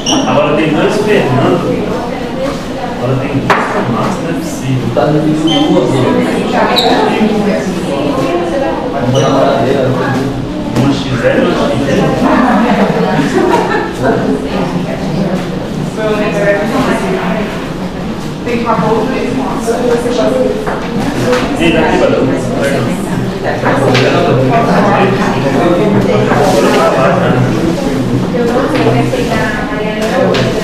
Agora tem dois Fernando. Agora tem dois formatos, não é possível. Tá no vídeo do Um XL ou Tem uma bolsa mesmo. Sim, daqui vai dar. Eu não sei, vai pegar a Mariana hoje, assim vai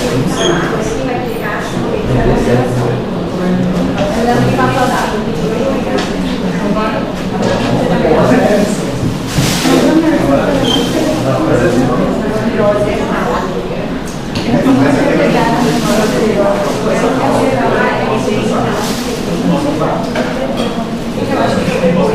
pegar, ela não está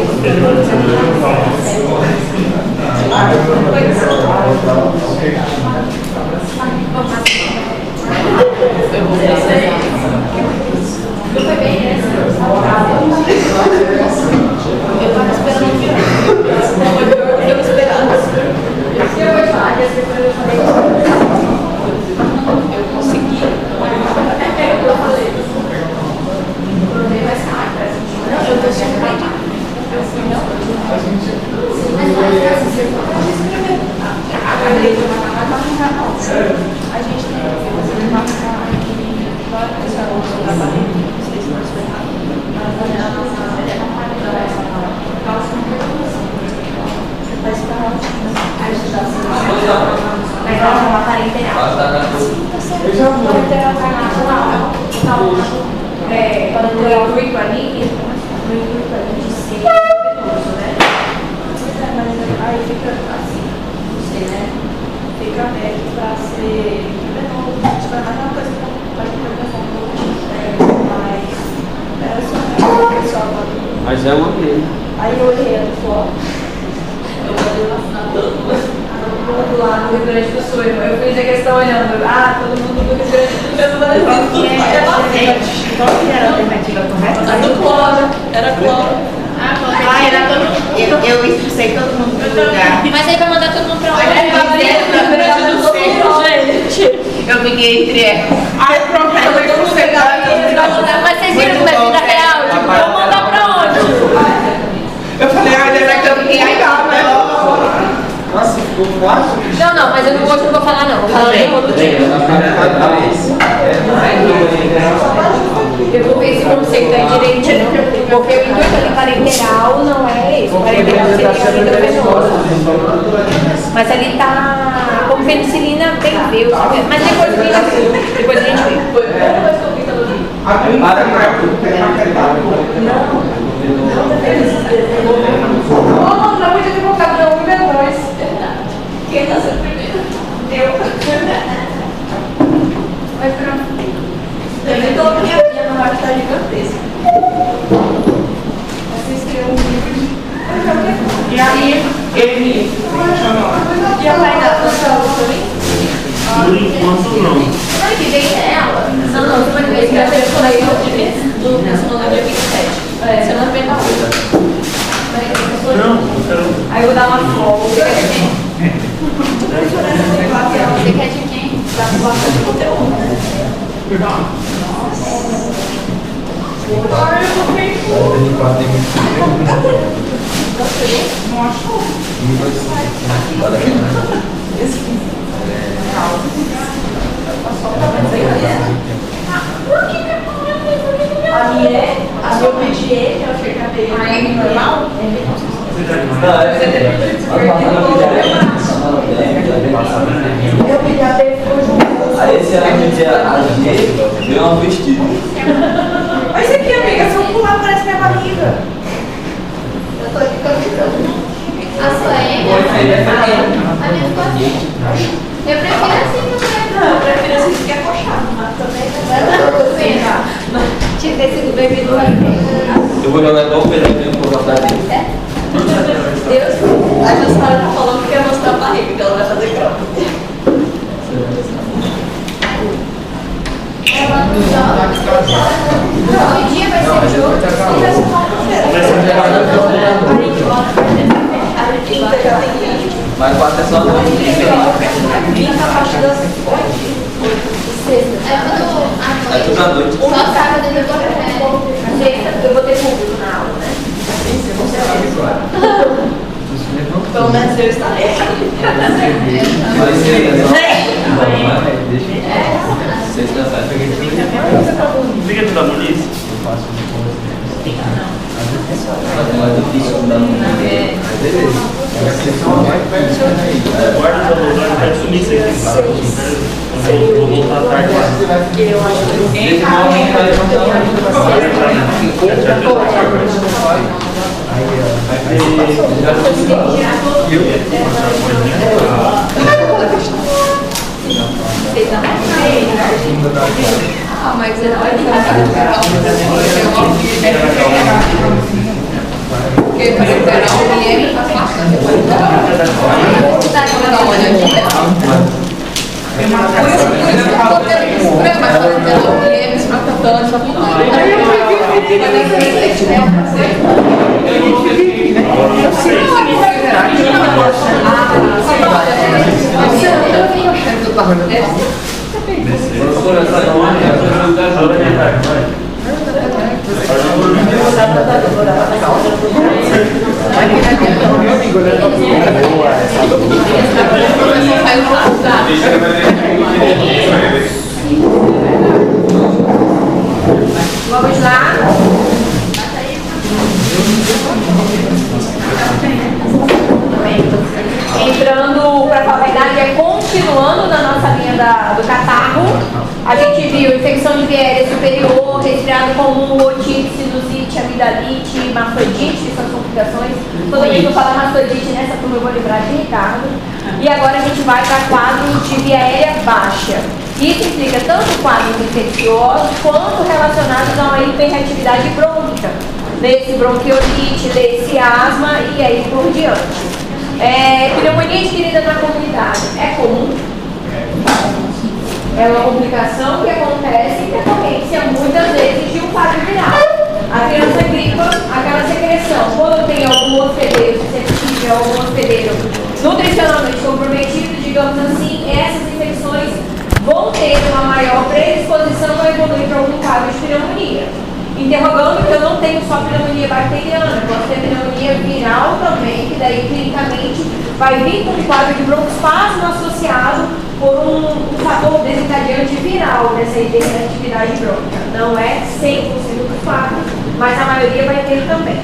saudável. Mas é uma vez. Aí eu olhei a foto. Eu olhei do outro lado do Rio Grande do Sul. Eu fiz a questão olhando. Ah, todo mundo do Rio Grande do Sul. Qual que era a alternativa correta? A do cloro. Era cloro. Ah, era todo mundo. Eu expulsei todo mundo do lugar. Mas aí vai mandar todo mundo pra onde? Olha, Vai gente. Eu fiquei entre. Ai, pronto, eu expulsei Mas vocês viram como é vida real? Tipo, vou mandar pra onde? Eu falei, ai, deve que eu fiquei aí, né? Nossa, ficou quatro? Não, mas eu hoje não vou falar não. Vou falar em outro dia. Eu vou ver esse conceito aí direitinho. Porque o intuito ali parenteral não é isso. Parenteral seria intravenoso. Mas ali tá como penicilina bem viu, sabe? Mas depois a gente vê. Depois a gente vê. Não podia ter colocado na 1 e 2. Quem tá sendo primeiro? Eu. Mas pronto. Eu tô aqui, a minha memória tá gigantesca. Vocês criam um livro de. E aí, ele. Já vai dar pra também? Por enquanto não. Semana que vem é ela? Não, semana que vem já tem do semana dia 27. Semana que vem tá outra. Não, eu quero. Aí eu vou dar uma folga. Você quer de quem? Dá bastante conteúdo, né? Ai, eu tô bem. Não achou? A minha é, a minha eu pedi ele, eu achei que a dele é normal. Eu pedi a dele, ficou junto. Aí esse ano que tinha a G, deu uma vestida. Mas isso aqui, amiga, se eu pular, parece minha barriga. Eu tô aqui caminhando. A sua é? A minha ficou assim. Eu prefiro assim também. Não, eu prefiro assim do que acochado, mas também não é. Tinha que ter sido bebido aqui. Eu vou jogar igual o Pedro, eu vou botar dentro. Deus, a Jussara tá falando que quer mostrar a barriga, que ela vai fazer croque. Ela não joga. Hoje em dia vai ser jogo e vai ser Mas quatro é só não. Vim na parte das 8. da noite. Só sábado eu vou ter eu vou ter público na aula, né? Pelo menos eu estarei. Vai ser, sexta-feira. Liga da Muniz. Mais difícil da mulher. Guarda o celular, não quero sumir isso aqui. Vou voltar à tarde. Esse homem vai Ah, mas ele vai porque para literal o IEM faz bastante coisa. Dá uma olhadinha. Por isso que eu estou tendo esse problema, mas para literal o IEM se trata tanto, só tudo. Professora, essa não é a Vamos lá? Entrando para a faculdade, continuando na nossa linha do catarro, a gente viu infecção de via aérea superior, resfriado comum, otite, sinusite, amidalite, mastoidite, que são as complicações. Toda vez que eu falar mastoidite nessa turma eu vou lembrar de Ricardo. E agora a gente vai para quadro de via aérea baixa. Isso implica tanto quadros infecciosos quanto relacionados a uma hiperreatividade brônquica. Lê-se bronquiolite, lê-se asma e aí por diante. Pneumonia adquirida na comunidade é comum? É uma complicação que acontece em decorrência muitas vezes de um quadro viral. A criança gripa, aquela secreção, quando tem algum hospedeiro suscetível, algum hospedeiro nutricionalmente comprometido, digamos assim, essas infecções vão ter uma maior predisposição a evoluir para algum quadro de pneumonia. Interrogando que eu não tenho só pneumonia bacteriana, posso ter pneumonia viral também, que daí clinicamente vai vir com um quadro de broncoespasmo associado por um fator desencadeante viral dessa hiperreatividade brônquica. Não é 100% dos quadros, mas a maioria vai ter também.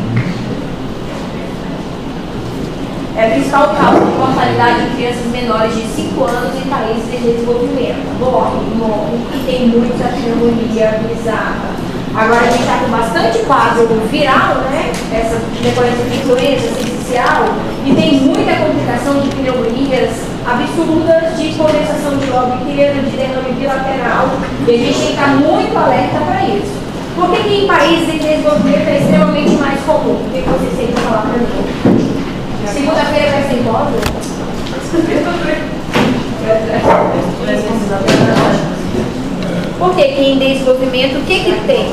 É a principal causa de mortalidade em crianças menores de 5 anos em países em desenvolvimento. Morre, e tem muita pneumonia bizarra. Agora a gente está com bastante quadro viral, né? Essa decorrência de influenza sincicial, e tem muita complicação de pneumonias absurdas, de condensação de lobo inteiro, de derrame bilateral, e a gente tem que estar muito alerta para isso. Por que em países em desenvolvimento é extremamente mais comum? O que vocês têm que falar para mim? Segunda-feira vai ser embora? Porque que em desenvolvimento, o que tem?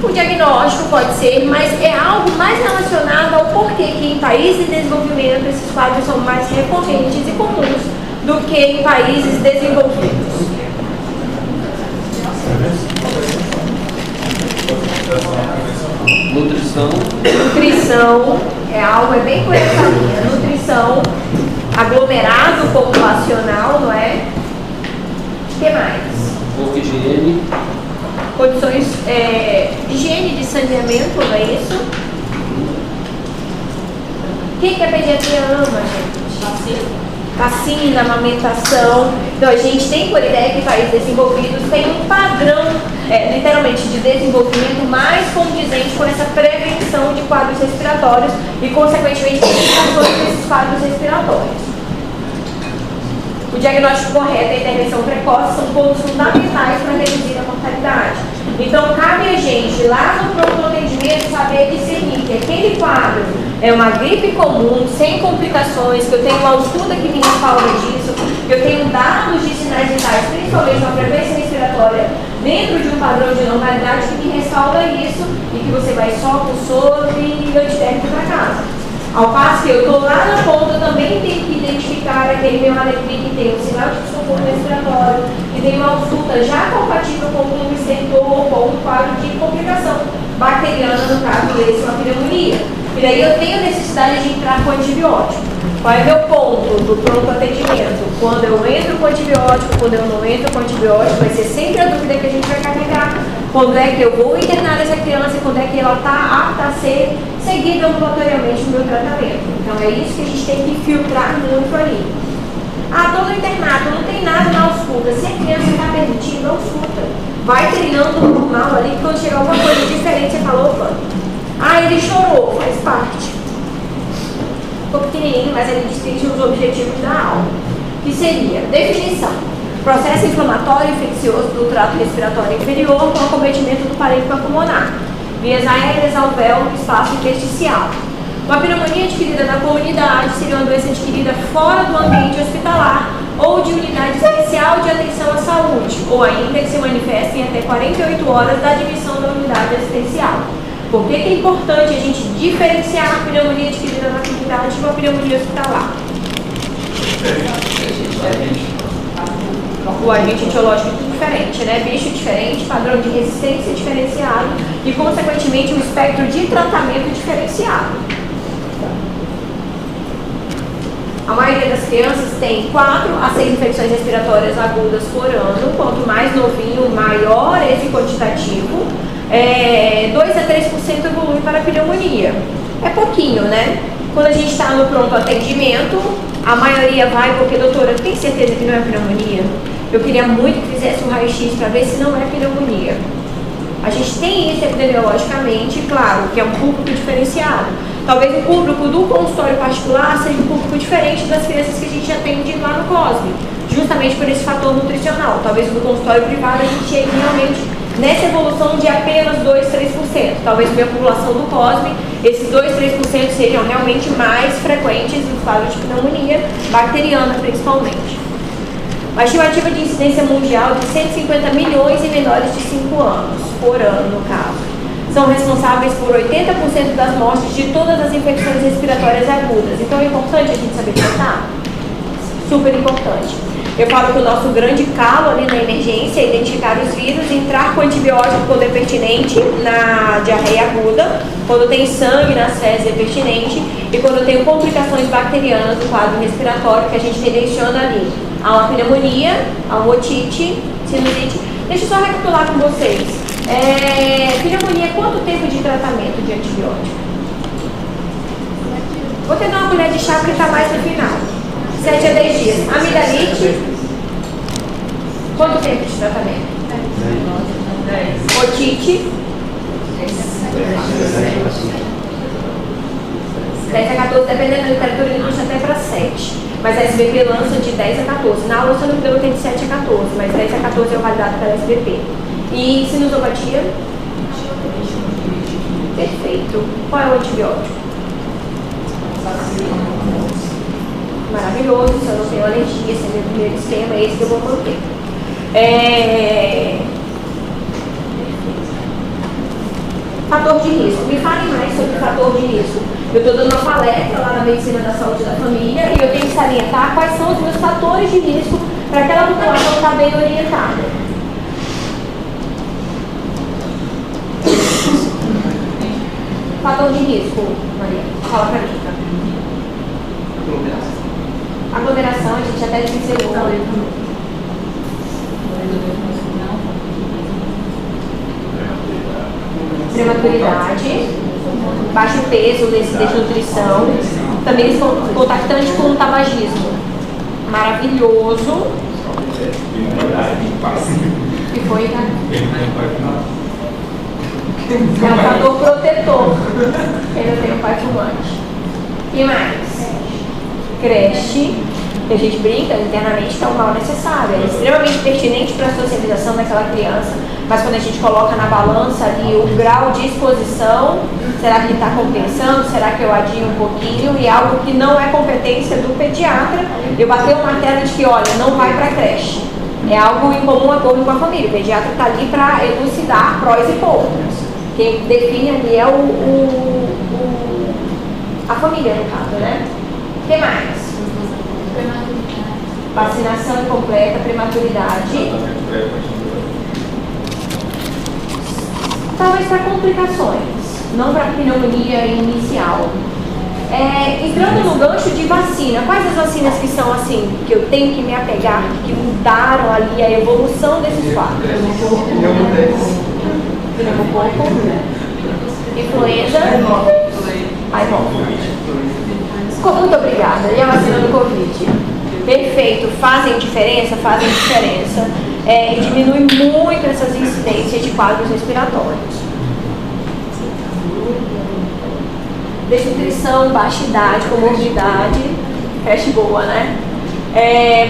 O diagnóstico pode ser, mas é algo mais relacionado ao porquê que em países em desenvolvimento esses quadros são mais recorrentes e comuns do que em países desenvolvidos. Nutrição é algo, é bem por essa linha. Nutrição, aglomerado populacional, não é? O que mais? pouca higiene. Condições, higiene de saneamento, não é isso? Quem que a pediatria ama, gente? Vacina, amamentação. Então a gente tem por ideia que países desenvolvidos têm um padrão, literalmente, de desenvolvimento mais condizente com essa prevenção de quadros respiratórios e, consequentemente, complicações desses quadros respiratórios. O diagnóstico correto e a intervenção precoce são pontos fundamentais para reduzir a mortalidade. Então, cabe a gente, lá no pronto atendimento, saber discernir que aquele quadro é uma gripe comum, sem complicações, que eu tenho uma ausculta que me respalda disso, que eu tenho dados de sinais vitais, principalmente uma frequência respiratória, dentro de um padrão de normalidade que me respalda isso, e que você vai só com soro e antitérmico para casa. Ao passo que eu estou lá na ponta, eu também tenho que identificar aquele meu alecrim que tem um sinal de desconforto respiratório, que tem uma ausculta já compatível com um estentor ou com um quadro de complicação bacteriana, no caso desse, uma pneumonia. E daí eu tenho necessidade de entrar com antibiótico. Qual é meu ponto do pronto atendimento? Quando eu entro com antibiótico, quando eu não entro com antibiótico, vai ser sempre a dúvida que a gente vai carregar. Quando é que eu vou internar essa criança e quando é que ela está apta a ser seguida ambulatorialmente no meu tratamento. Então é isso que a gente tem que filtrar muito ali. Ah, estou no internato, não tem nada na ausculta. Se a criança está permitindo, ausculta. Vai treinando o normal ali, que quando chegar alguma coisa diferente, você fala, opa, ah, ele chorou, faz parte. Ficou pequenininho, mas ele distingue os objetivos da aula. Que seria, definição. Processo inflamatório infeccioso do trato respiratório inferior com acometimento do parênquima pulmonar. Vias aéreas, alvéolo, espaço intersticial. Uma pneumonia adquirida na comunidade seria uma doença adquirida fora do ambiente hospitalar ou de unidade especial de atenção à saúde, ou ainda que se manifeste em até 48 horas da admissão da unidade assistencial. Por que é importante a gente diferenciar a pneumonia adquirida na comunidade de uma pneumonia hospitalar? O agente etiológico é diferente, né? Bicho diferente, padrão de resistência diferenciado e, consequentemente, um espectro de tratamento diferenciado. A maioria das crianças tem 4 a 6 infecções respiratórias agudas por ano. Quanto mais novinho, maior esse quantitativo. 2 a 3% evolui para a pneumonia. É pouquinho, né? Quando a gente está no pronto atendimento, a maioria vai porque, doutora, tem certeza que não é pneumonia? Eu queria muito que fizesse um raio-x para ver se não é pneumonia. A gente tem isso epidemiologicamente, claro, que é um público diferenciado. Talvez o público do consultório particular seja um público diferente das crianças que a gente atende lá no COSME, justamente por esse fator nutricional. Talvez no consultório privado a gente chegue realmente nessa evolução de apenas 2, 3%. Talvez para a população do COSME, esses 2, 3% sejam realmente mais frequentes no quadro de pneumonia bacteriana, principalmente. Uma estimativa de incidência mundial de 150 milhões em menores de 5 anos, por ano, no caso. São responsáveis por 80% das mortes de todas as infecções respiratórias agudas. Então é importante a gente saber tratar? Super importante. Eu falo que o nosso grande calo ali na emergência é identificar os vírus, entrar com antibiótico quando é pertinente na diarreia aguda, quando tem sangue nas fezes é pertinente e quando tem complicações bacterianas do quadro respiratório que a gente tendenciona ali a uma pneumonia, a uma otite, sinusite. Deixa eu só recapitular com vocês. Pneumonia, quanto tempo de tratamento de antibiótico? Vou ter uma colher de chá porque está mais no final. 7 a 10 dias. Amidalite, quanto tempo de tratamento? 10. Otite, 10 a 14, dependendo da literatura, ele puxa até para 7. Mas a SBP lança de 10 a 14. Na aula, se eu não me engano, tem de 7 a 14, mas 10 a 14 é o validado pela SBP. E sinusopatia? Perfeito. Qual é o antibiótico? Maravilhoso, se eu não tenho alergia, esse é o meu primeiro esquema, é esse que eu vou manter. Fator de risco. Me fale mais sobre o fator de risco. Eu estou dando uma palestra lá na Medicina da Saúde da Família e eu tenho que salientar quais são os meus fatores de risco para aquela população estar bem orientada. Fator de risco, Maria, fala para mim. Aglomeração, a gente até pincelou. Prematuridade, baixo peso, desnutrição, também contactante com o tabagismo. Maravilhoso. Que foi, tá? É um fator protetor. Eu tenho pai fumante. E mais? Creche, que a gente brinca internamente que é um mal necessário, é extremamente pertinente para a socialização daquela criança, mas quando a gente coloca na balança ali o grau de exposição, será que ele está compensando, será que eu adio um pouquinho, e algo que não é competência do pediatra, eu bater o martelo de que, olha, não vai para a creche. É algo em comum acordo com a família, o pediatra está ali para elucidar prós e contras. Quem define ali é A família, no caso, né? O que mais? Vacinação incompleta, prematuridade. Talvez para complicações, não para pneumonia inicial. Entrando no gancho de vacina, quais as vacinas que são assim, que eu tenho que me apegar, que mudaram ali a evolução desses quadros? Pneumococo, influenza, muito obrigada. E a vacina do Covid? Perfeito, fazem diferença? Fazem diferença. E diminui muito essas incidências de quadros respiratórios. Desnutrição, baixa idade, comorbidade, creche boa, né?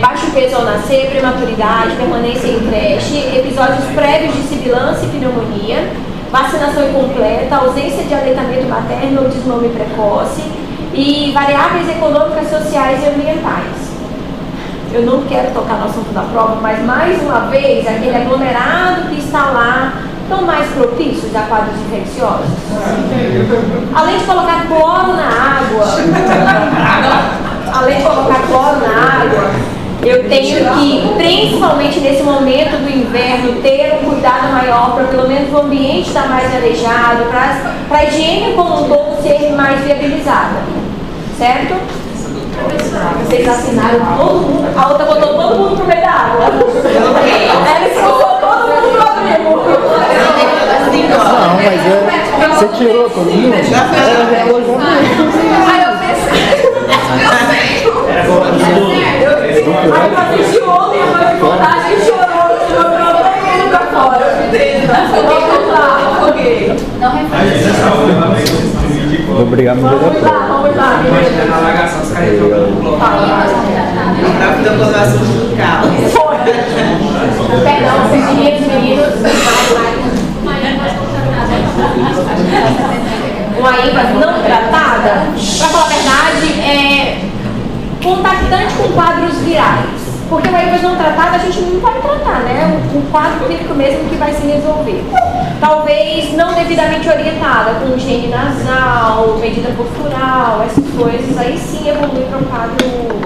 Baixo peso ao nascer, prematuridade, permanência em creche, episódios prévios de sibilância e pneumonia, vacinação incompleta, ausência de aleitamento materno ou desmame precoce e variáveis econômicas, sociais e ambientais. Eu não quero tocar no assunto da prova, mas mais uma vez, aquele aglomerado que está lá, estão mais propícios a quadros infecciosos? Além de colocar cloro na água, eu tenho que, principalmente nesse momento do inverno, ter um cuidado maior para pelo menos o ambiente estar mais arejado, para a higiene como um todo ser mais viabilizada. Certo? Vocês assinaram todo mundo, a outra botou todo mundo pro meio da água. Ela expulsou todo mundo pro abrigo. Não, mas você tirou todo mundo? Aí eu pensei. Aí eu assisti ontem a mãe de contagem e chorou todo mundo pra fora. Vamos lá, afoguei. Não refaz. Vou brigar no Vamos lá. Imagina na alagação, os caras jogando bloco. Tá ficando com o assunto do carro. Perdão, meninos. Uma ênfase não tratada, para falar a verdade, é contactante com quadros virais. Porque uma ênfase não tratada a gente não vai tratar, né? O quadro clínico mesmo que vai se resolver. Talvez não devidamente orientada, com higiene nasal, medida postural, essas coisas, aí sim evolui para um quadro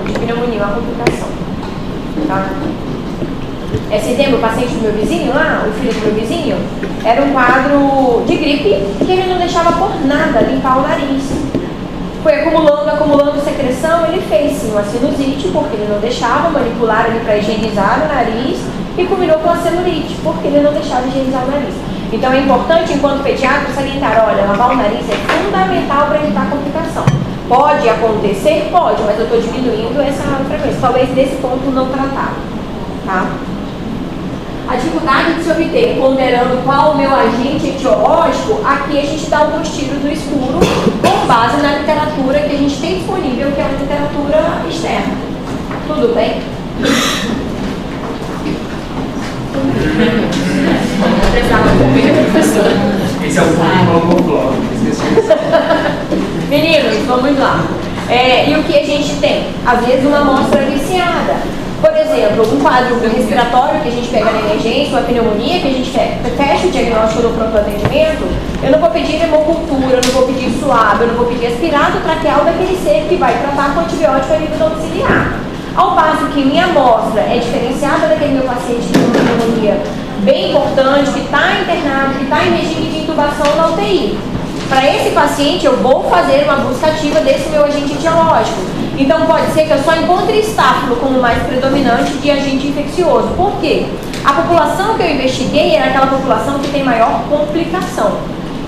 de pneumonia, uma complicação. Tá? Esse exemplo, o paciente do meu vizinho lá, o filho do meu vizinho, era um quadro de gripe que ele não deixava por nada limpar o nariz. Foi acumulando secreção, ele fez sim uma sinusite, porque ele não deixava manipular ele para higienizar o nariz, e culminou com a celulite, porque ele não deixava higienizar o nariz. Então é importante, enquanto pediatra, salientar, olha, lavar o nariz é fundamental para evitar complicação. Pode acontecer? Pode, mas eu estou diminuindo essa frequência, talvez nesse ponto não tratado. Tá? A dificuldade de se obter, ponderando qual o meu agente etiológico, aqui a gente dá alguns tiros no escuro, com base na literatura que a gente tem disponível, que é uma literatura externa. Tudo bem? Esse é o ponto do bloco. Meninos, vamos lá. E o que a gente tem? Às vezes uma amostra viciada. Por exemplo, um quadro respiratório que a gente pega na emergência, uma pneumonia que a gente fecha o diagnóstico no pronto atendimento, eu não vou pedir hemocultura, eu não vou pedir suave, eu não vou pedir aspirado traqueal daquele ser que vai tratar com antibiótico a nível domiciliar. Ao passo que minha amostra é diferenciada daquele meu paciente que tem uma pneumonia bem importante, que está internado, que está em regime de intubação na UTI. Para esse paciente, eu vou fazer uma busca ativa desse meu agente etiológico. Então, pode ser que eu só encontre estáfilo como mais predominante de agente infeccioso. Por quê? A população que eu investiguei era aquela população que tem maior complicação.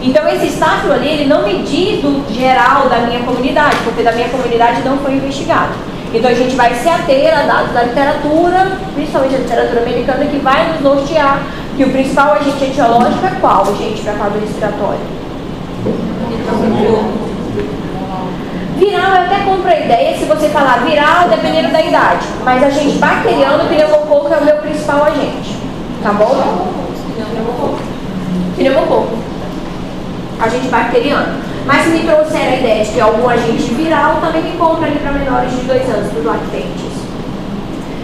Então, esse estáfilo ali, ele não me diz do geral da minha comunidade, porque da minha comunidade não foi investigado. Então, a gente vai se ater a dados da literatura, principalmente a literatura americana, que vai nos nortear que o principal agente etiológico é qual, gente, para quadro respiratório? Viral, eu até compro a ideia se você falar viral, dependendo da idade. Mas agente bacteriano, pneumococo é o meu principal agente. Tá bom? Pneumococo. Agente bacteriano. Mas se me trouxer a ideia de que é algum agente viral, também me compra ali para menores de 2 anos, para os lactentes.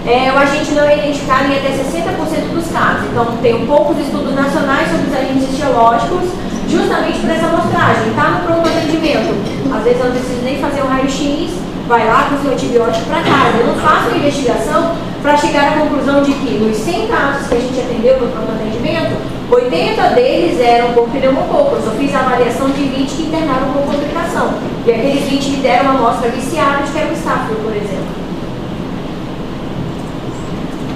O agente não é identificado em até 60% dos casos. Então, tenho poucos estudos nacionais sobre os agentes etiológicos, justamente por essa amostragem. Tá no pronto atendimento, às vezes eu não preciso nem fazer um raio-x, vai lá com o seu antibiótico para casa. Eu não faço uma investigação para chegar à conclusão de que nos 100 casos que a gente atendeu no pronto atendimento, 80 deles eram por pneumococos. Eu fiz a avaliação de 20 que internaram com complicação. E aqueles 20 me deram uma amostra viciada de que era o estáfilo, por exemplo.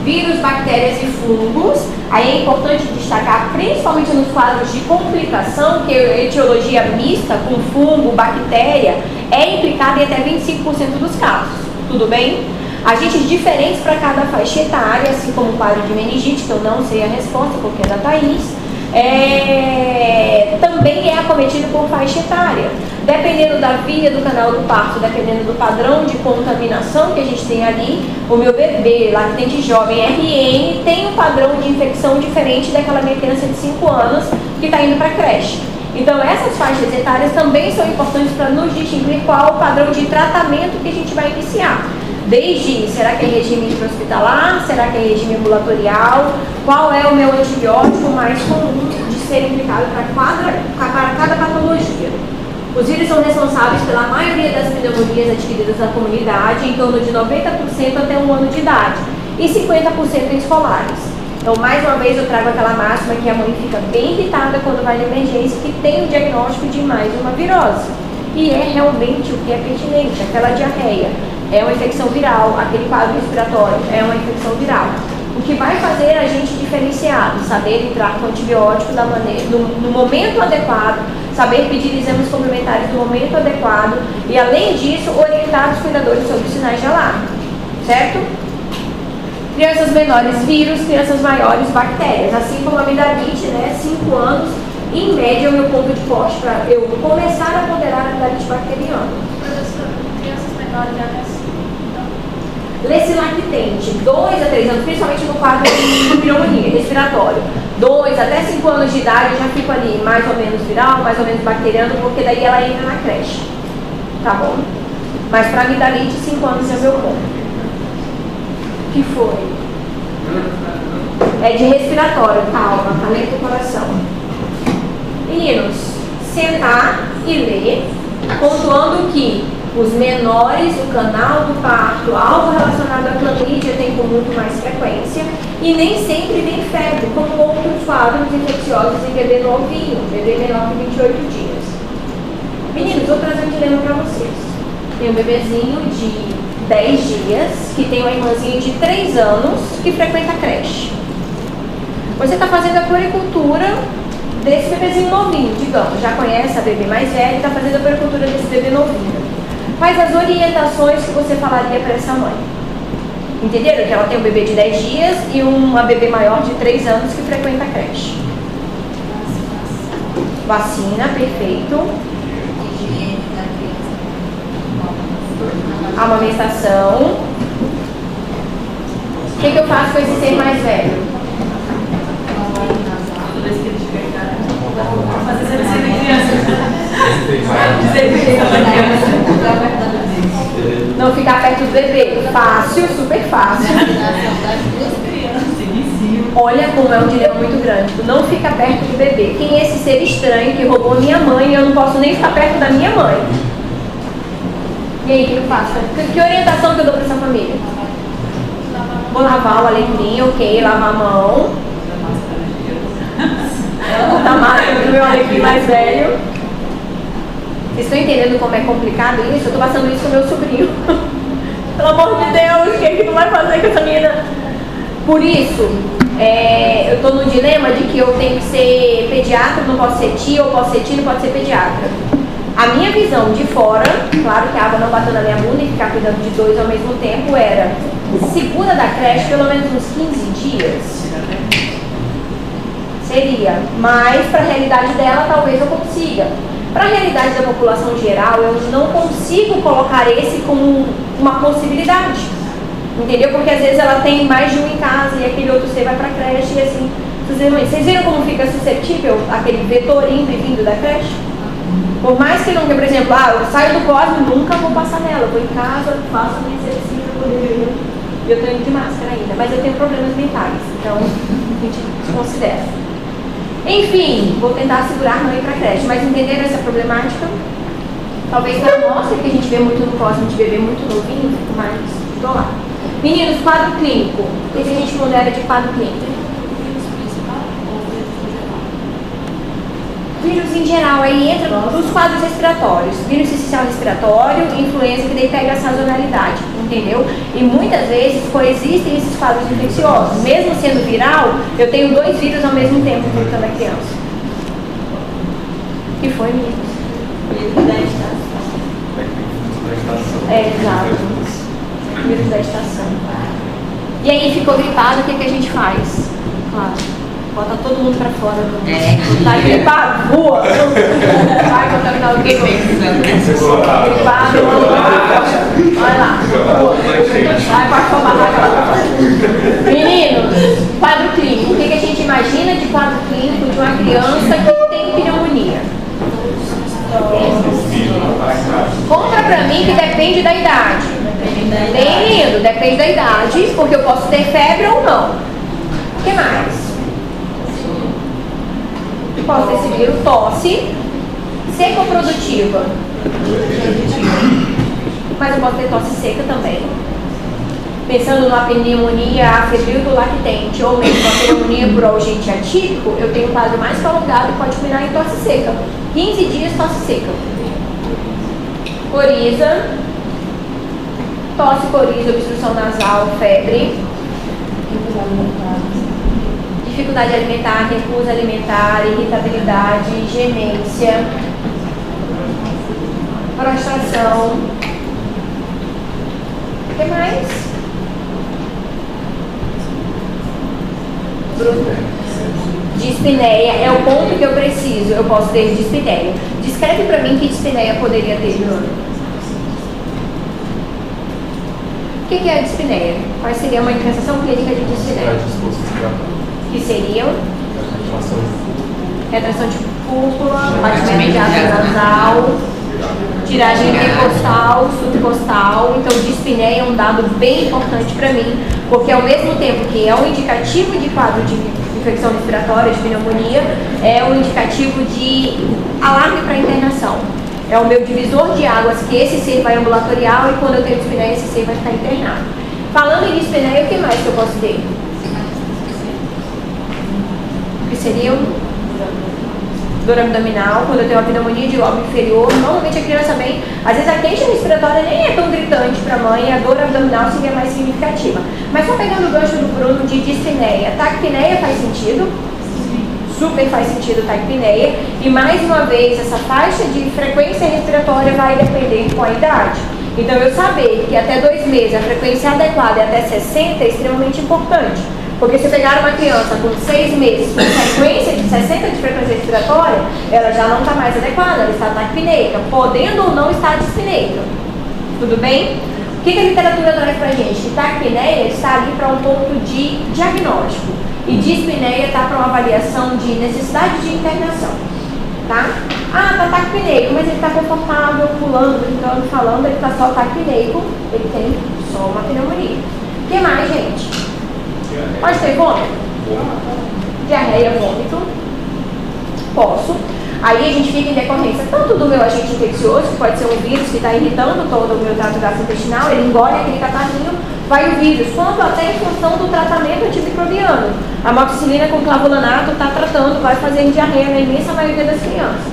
Vírus, bactérias e fungos. Aí é importante destacar, principalmente nos quadros de complicação, que a etiologia mista com fungo, bactéria, é implicada em até 25% dos casos. Tudo bem? Agentes diferentes para cada faixa etária, assim como o quadro de meningite, que eu não sei a resposta porque é da Thaís, também é acometido por faixa etária. Dependendo da via do canal do parto, dependendo do padrão de contaminação que a gente tem ali, o meu bebê, lactente jovem, RN, tem um padrão de infecção diferente daquela minha criança de 5 anos que está indo para a creche. Então essas faixas etárias também são importantes para nos distinguir qual o padrão de tratamento que a gente vai iniciar. Desde, será que é regime intra-hospitalar? Será que é regime ambulatorial? Qual é o meu antibiótico mais comum de ser implicado para cada patologia? Os vírus são responsáveis pela maioria das pneumonias adquiridas na comunidade, em torno de 90% até 1 ano de idade, e 50% em escolares. Então, mais uma vez, eu trago aquela máxima que a mãe fica bem irritada quando vai na emergência, que tem o diagnóstico de mais uma virose. E é realmente o que é pertinente, aquela diarreia. É uma infecção viral, aquele quadro respiratório é uma infecção viral. O que vai fazer a gente diferenciado, saber entrar com antibiótico da maneira, no momento adequado, saber pedir exames complementares no momento adequado e, além disso, orientar os cuidadores sobre os sinais de alarme, certo? Crianças menores, vírus, crianças maiores, bactérias, assim como a amidalite, né, 5 anos, em média, é o meu ponto de corte para eu começar a ponderar a amidalite bacteriana. Crianças menores já assim. Lactente, 2 a 3 anos, principalmente no quadro de pneumonia respiratório. 2 até 5 anos de idade eu já fico ali mais ou menos viral, mais ou menos bacteriano, porque daí ela entra na creche. Tá bom? Mas para amidalite, 5 anos é o meu ponto. O que foi? É de respiratório, calma, acalenta o coração. Meninos, sentar e ler, pontuando que os menores, o canal do parto, algo relacionado à clamídia tem com muito mais frequência e nem sempre vem febre, como outros quadros infecciosos em bebê novinho, bebê menor que 28 dias. Meninos, vou trazer um dilema para vocês. Tem um bebezinho de 10 dias que tem uma irmãzinha de 3 anos que frequenta a creche. Você está fazendo a puericultura desse bebezinho novinho, digamos, já conhece a bebê mais velha e está fazendo a puericultura desse bebê novinho. Quais as orientações que você falaria para essa mãe? Entenderam? Que ela tem um bebê de 10 dias e uma bebê maior de 3 anos que frequenta a creche. Vacina, perfeito. Amamentação. O que eu faço com esse ser mais velho? Fazer serviço de criança. Não ficar perto do bebê. Fácil, super fácil. Olha como é um dilema muito grande. Não fica perto do bebê. Quem é esse ser estranho que roubou minha mãe e eu não posso nem ficar perto da minha mãe? E aí, o que eu faço? Que orientação que eu dou para essa família? Vou lavar o alecrim, ok, lavar a mão. Botar máscara pro meu alecrim mais velho. Vocês estão entendendo como é complicado isso? Eu tô passando isso com meu sobrinho. Pelo amor de Deus, o que é que tu vai fazer com essa menina? Por isso, eu tô no dilema de que eu tenho que ser pediatra, não posso ser tia, ou posso ser tia, não posso ser pediatra. A minha visão de fora, claro que a água não bateu na minha bunda e ficar cuidando de 2 ao mesmo tempo, era segura da creche pelo menos uns 15 dias. Seria, mas para a realidade dela talvez eu consiga. Para a realidade da população geral, eu não consigo colocar esse como uma possibilidade. Entendeu? Porque às vezes ela tem mais de um em casa e aquele outro ser vai para a creche e assim. Vocês viram como fica suscetível aquele vetor indo e vindo da creche? Por mais que nunca, por exemplo, eu saio do Cosme, nunca vou passar nela. Eu vou em casa, faço a minha exercício para poder ver. E eu estou indo de máscara ainda, mas eu tenho problemas mentais, então a gente considera. Enfim, vou tentar segurar a mãe para creche, mas entenderam essa problemática? Talvez na nossa, que a gente vê muito no cosmo de bebê muito novinho, mas tô lá. Meninos, quadro clínico. O que a gente pondera de quadro clínico? Vírus em geral, aí entra os quadros respiratórios. Vírus essencial respiratório, influenza, que daí pega a sazonalidade, entendeu? E muitas vezes coexistem esses quadros infecciosos. Mesmo sendo viral, eu tenho 2 vírus ao mesmo tempo infectando a criança. Que foi, meninos? Vírus da estação. Exato. Vírus da estação. E aí ficou gripado, o que a gente faz? Claro. Bota todo mundo pra fora. Tá gripado, rua. Vai contaminar o que gripado, olha lá. Vai pra fora. Meninos, quadro clínico. O que a gente imagina de quadro clínico de uma criança que tem pneumonia? Conta pra mim que depende da idade. Bem lindo, depende da idade, porque eu posso ter febre ou não. O que mais? Posso ter esse vírus, tosse, seca ou produtiva? Mas eu posso ter tosse seca também. Pensando numa pneumonia febril do lactente ou mesmo uma pneumonia por agente atípico, eu tenho um quadro mais prolongado e pode culminar em tosse seca. 15 dias tosse seca. Coriza, tosse, coriza, obstrução nasal, febre. Dificuldade alimentar, recusa alimentar, irritabilidade, gemência, prostração. O que mais? Dispneia é o ponto que eu preciso. Eu posso ter dispneia. Descreve para mim que dispneia poderia ter, Bruno. O que é a dispneia? Qual seria uma manifestação clínica de dispneia? Que seriam retração de cúpula, batimento de asa nasal, tiragem intercostal, subcostal. Então, dispneia é um dado bem importante para mim, porque ao mesmo tempo que é um indicativo de quadro de infecção respiratória, de pneumonia, é um indicativo de alarme para internação. É o meu divisor de águas que esse ser vai ambulatorial e quando eu tenho dispneia, esse ser vai ficar internado. Falando em dispneia, o que mais que eu posso ter? Que seria dor abdominal, quando eu tenho uma pneumonia de lobo inferior, normalmente a criança vem, às vezes a queixa respiratória nem é tão gritante para a mãe, a dor abdominal seria mais significativa. Mas só pegando o gancho do Bruno de dispneia, taquipneia faz sentido? Super faz sentido taquipneia, e mais uma vez essa faixa de frequência respiratória vai depender com a idade. Então eu saber que até 2 meses a frequência adequada é até 60 é extremamente importante. Porque se pegar uma criança com 6 meses com frequência de 60 de frequência respiratória, ela já não está mais adequada, ela está taquipneica, podendo ou não estar dispneica. Tudo bem? O que a literatura traz pra gente? Que taquipneia está ali para um ponto de diagnóstico e dispneia está para uma avaliação de necessidade de internação. Tá? Ah, tá taquipneico, mas ele está confortável, pulando, brincando, falando, ele está só taquipneico, ele tem só uma pneumonia. O que mais, gente? Pode ter vômito? Diarreia, vômito? Posso. Aí a gente fica em decorrência tanto do meu agente infeccioso, que pode ser um vírus que está irritando todo o meu trato gastrointestinal, ele engole aquele catarrinho, vai o vírus, quanto até em função do tratamento antimicrobiano. A amoxicilina com clavulanato está tratando, vai fazer diarreia na imensa maioria das crianças.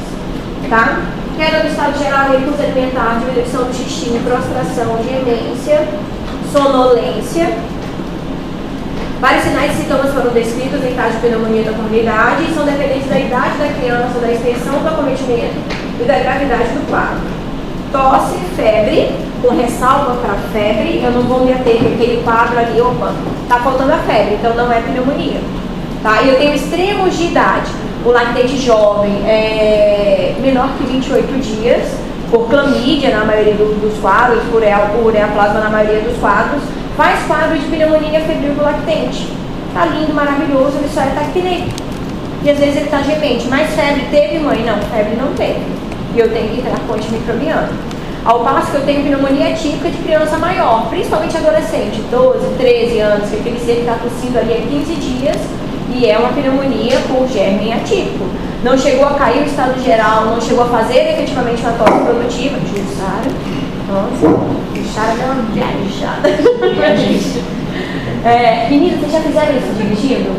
Tá? Queda do estado geral, recusa alimentar, diminuição do xixi, prostração, gemência, sonolência. Vários sinais e sintomas foram descritos em caso de pneumonia da comunidade e são dependentes da idade da criança, da extensão do acometimento e da gravidade do quadro. Tosse, febre, com ressalva para febre, eu não vou me ater aquele quadro ali, opa, tá faltando a febre, então não é pneumonia. Tá? E eu tenho extremos de idade. O lactente jovem é menor que 28 dias, por clamídia na maioria dos quadros, por ureaplasma na maioria dos quadros, faz quadro de pneumonia febril do lactente. Tá lindo, maravilhoso, ele só é taquipneico. E às vezes ele tá gemente. Mas febre teve, mãe? Não, febre não teve. E eu tenho que entrar com antimicrobiano. Ao passo que eu tenho pneumonia típica de criança maior, principalmente adolescente, 12, 13 anos, que aquele ser que está tossindo ali há 15 dias, E é uma pneumonia por germe atípico. Não chegou a cair o estado geral, não chegou a fazer efetivamente uma tosse produtiva. Jussara, nossa, Jussara deu uma viajada. Meninas, vocês já fizeram isso dirigindo?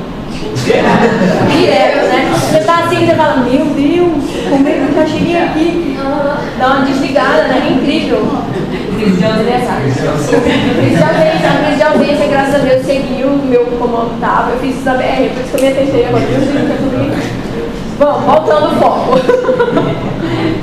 Direto, né? Você tá assim, você fala, meu Deus, como é que eu já cheguei aqui? Dá uma desligada, né? Incrível. Crise de ausência, graças a Deus, seguiu o meu comando tava. Eu fiz isso da BR, por isso que eu me atentei agora. Bom, voltando ao foco.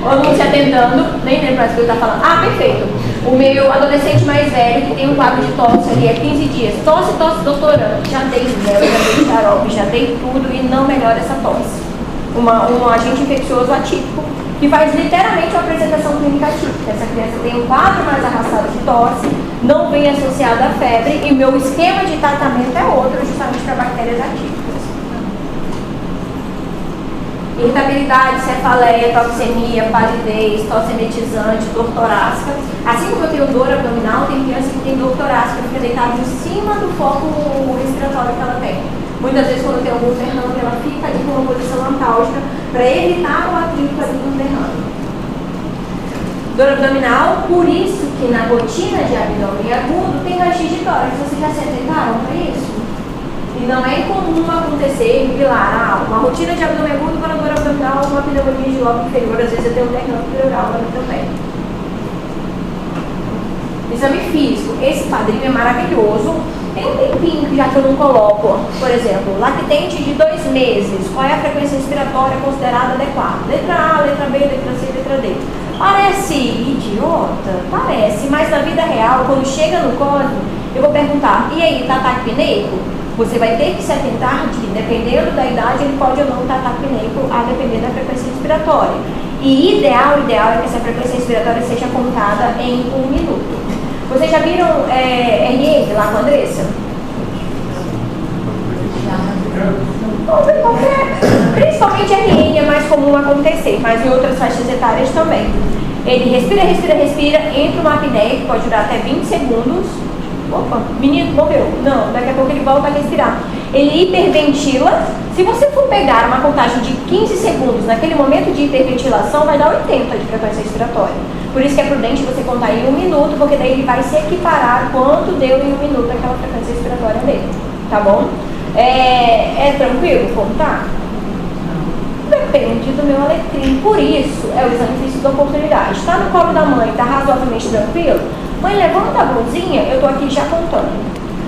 Todo mundo se atentando, nem lembro mais o que eu estava falando. Ah, perfeito. O meu adolescente mais velho, que tem um quadro de tosse ali, é 15 dias. Tosse, doutorante. Já dei mel, já dei xarope, já dei tudo e não melhora essa tosse. Um agente infeccioso atípico, que faz literalmente uma apresentação clínica atípica. Essa criança tem um quadro mais arrastado de tosse, não vem associado à febre, e o meu esquema de tratamento é outro, justamente para bactérias atípicas. Irritabilidade, cefaleia, toxemia, palidez, tosse emetizante, dor torácica. Assim como eu tenho dor abdominal, tem criança que tem dor torácica, fica deitada em cima do foco respiratório que ela tem. Muitas vezes, quando tem algum derrame, ela fica ali com uma posição antálgica para evitar o atrito ali do derrame. Dor abdominal, por isso que na rotina de abdômen agudo tem raio-x de tórax. Vocês já se atentaram para isso? E não é incomum acontecer, pilar, uma rotina de abdômen agudo para dor abdominal, uma pneumonia de lobo inferior, às vezes eu tenho um derrame pleural também. Exame físico, esse padrinho é maravilhoso. Tem um tempinho que já que eu não coloco, por exemplo, lactente de 2 meses, qual é a frequência respiratória considerada adequada? Letra A, letra B, letra C, letra D. Parece idiota? Parece, mas na vida real, quando chega no código, eu vou perguntar, e aí, tá ataque apneico? Você vai ter que se atentar que, dependendo da idade, ele pode ou não estar ataque apneico, a depender da frequência respiratória. E ideal é que essa frequência respiratória seja contada em 1 minuto. Vocês já viram RN lá com a Andressa? Principalmente RN é mais comum acontecer, mas em outras faixas etárias também. Ele respira, entra uma apneia, que pode durar até 20 segundos. Opa, menino, morreu. Não, daqui a pouco ele volta a respirar. Ele hiperventila. Se você for pegar uma contagem de 15 segundos, naquele momento de hiperventilação, vai dar 80 de frequência respiratória. Por isso que é prudente você contar em 1 minuto, porque daí ele vai se equiparar quanto deu em 1 minuto aquela frequência respiratória dele. Tá bom? É tranquilo contar? Depende do meu alecrim. Por isso, é o exame físico da oportunidade. Está no colo da mãe, está razoavelmente tranquilo? Mãe, levanta a blusinha, eu estou aqui já contando.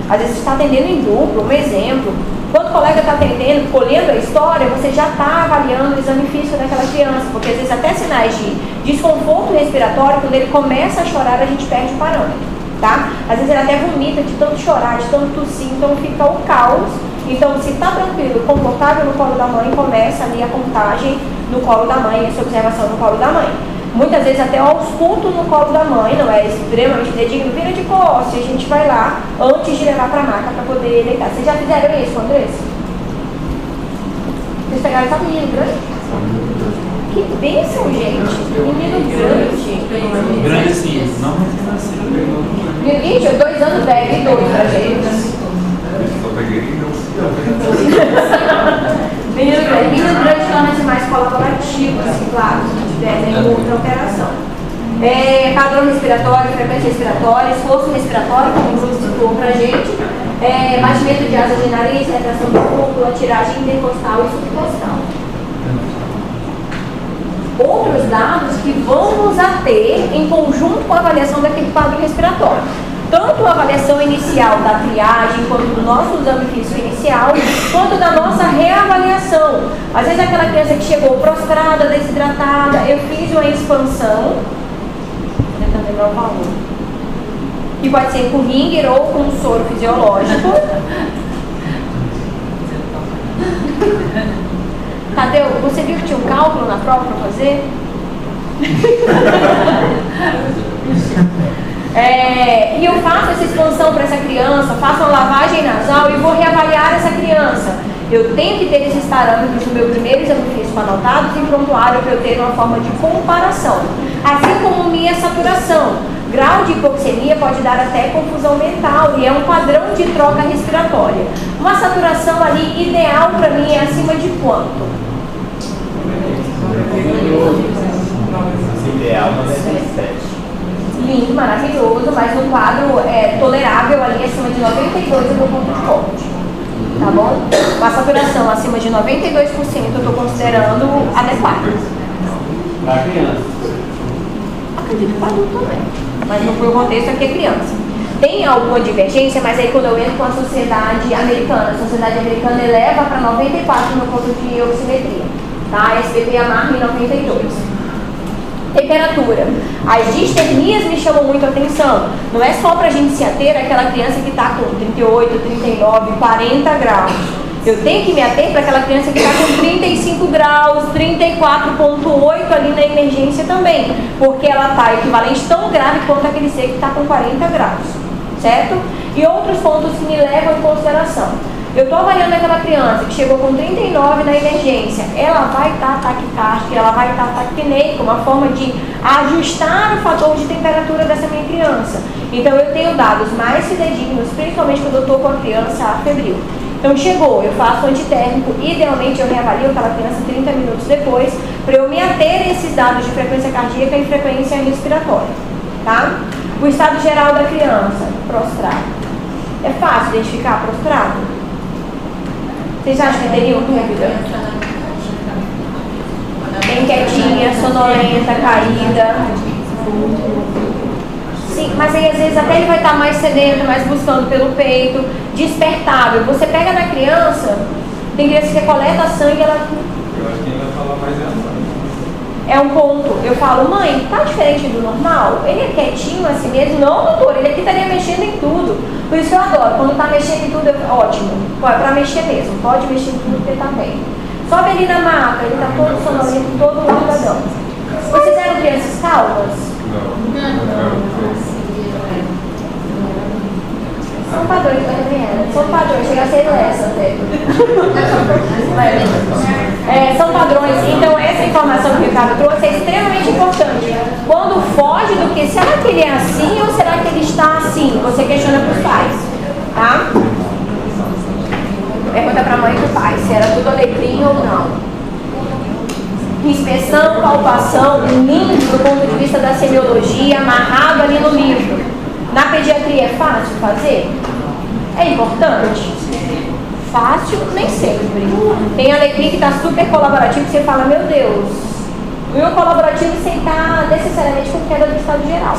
Às vezes você está atendendo em duplo, um exemplo. Quando o colega está atendendo, colhendo a história, você já está avaliando o exame físico daquela criança, porque às vezes até sinais de desconforto respiratório, quando ele começa a chorar, a gente perde o parâmetro, tá? Às vezes ele até vomita de tanto chorar, de tanto tossir, então fica o caos. Então, se está tranquilo, confortável no colo da mãe, começa ali a contagem no colo da mãe, essa observação no colo da mãe. Muitas vezes até ausculto no colo da mãe, não é extremamente digno, vira de costas, a gente vai lá antes de levar para a maca para poder deitar. Vocês já fizeram isso, Andressa? Vocês pegaram essa menina grande? Que bênção, gente! Menino grande. Grande sim, não recém-nascido. Gente, 2 anos velho e 2 pra gente. Menino grande torna-se mais colaborativo, assim, claro, se tiver nenhuma outra alteração. Padrão respiratório, frequência respiratória, esforço respiratório, como o Bruno citou pra gente, batimento de asas de nariz, retração do cúpula, tiragem intercostal e subcostal. Outros dados que vão nos ater em conjunto com a avaliação daquele quadro respiratório. Tanto a avaliação inicial da triagem, quanto do nosso exame físico inicial, quanto da nossa reavaliação. Às vezes aquela criança que chegou prostrada, desidratada, eu fiz uma expansão, tentando lembrar o valor, que pode ser com Ringer ou com soro fisiológico. Tadeu, você viu que tinha um cálculo na prova para fazer? E eu faço essa expansão para essa criança, faço uma lavagem nasal e vou reavaliar essa criança. Eu tenho que ter esses parâmetros no meu primeiro exame físico anotados em prontuário para eu ter uma forma de comparação. Assim como minha saturação. Grau de hipoxemia pode dar até confusão mental e é um padrão de troca respiratória. Uma saturação ali ideal para mim é acima de quanto? Ideal, mas é 17. Lindo, maravilhoso, mas no quadro é tolerável ali acima de 92 é meu ponto de corte. Tá bom? Uma saturação acima de 92% eu estou considerando adequada. Para criança. Acredito que para adulto também. Mas no meu contexto aqui é criança. Tem alguma divergência, mas aí quando eu entro com a sociedade americana eleva para 94 no ponto de oximetria. Tá? A SBP amarra em 92. Temperatura. As distermias me chamam muito a atenção. Não é só para a gente se ater àquela criança que está com 38, 39, 40 graus. Eu tenho que me ater para aquela criança que está com 35 graus, 34,8 ali na emergência também. Porque ela está equivalente tão grave quanto aquele ser que está com 40 graus. Certo? E outros pontos que me levam em consideração. Eu estou avaliando aquela criança que chegou com 39 na emergência, ela vai estar taquicárdica, ela vai estar taquipneica, uma forma de ajustar o fator de temperatura dessa minha criança. Então eu tenho dados mais fidedignos, principalmente quando eu estou com a criança febril. Então chegou, eu faço antitérmico, idealmente eu reavalio aquela criança 30 minutos depois, para eu me ater a esses dados de frequência cardíaca e frequência respiratória. Tá? O estado geral da criança, prostrado. É fácil identificar prostrado? Vocês acham que teriam dúvida? Bem quietinha, sonolenta, caída. Sim, mas aí às vezes até ele vai estar mais sedento, mais buscando pelo peito, despertável. Você pega na criança, tem criança que coleta sangue, ela... Eu acho que ele vai falar mais É um ponto. Eu falo, mãe, tá diferente do normal? Ele é quietinho assim mesmo? Não, doutor, ele aqui estaria mexendo em tudo. Por isso que eu adoro. Quando tá mexendo em tudo, ótimo. É pra mexer mesmo. Pode mexer em tudo porque tá bem. Sobe ali na maca, ele tá todo sonolento, todo largadão. Vocês eram crianças calmas? São padrões da Gabriela. São padrões, chega a ser essa até. São padrões. Então essa informação que o Ricardo trouxe é extremamente importante. Quando foge do que, será que ele é assim ou será que ele está assim? Você questiona para os pais. Tá? Pergunta para a mãe e para o pai se era tudo alecrim ou não. Inspeção, palpação, lindo do ponto de vista da semiologia, amarrado ali no livro. Na pediatria é fácil fazer? É importante? Fácil, nem sempre. Tem alecrim que está super colaborativo, que você fala, meu Deus, o meu colaborativo sem estar necessariamente com queda do estado geral.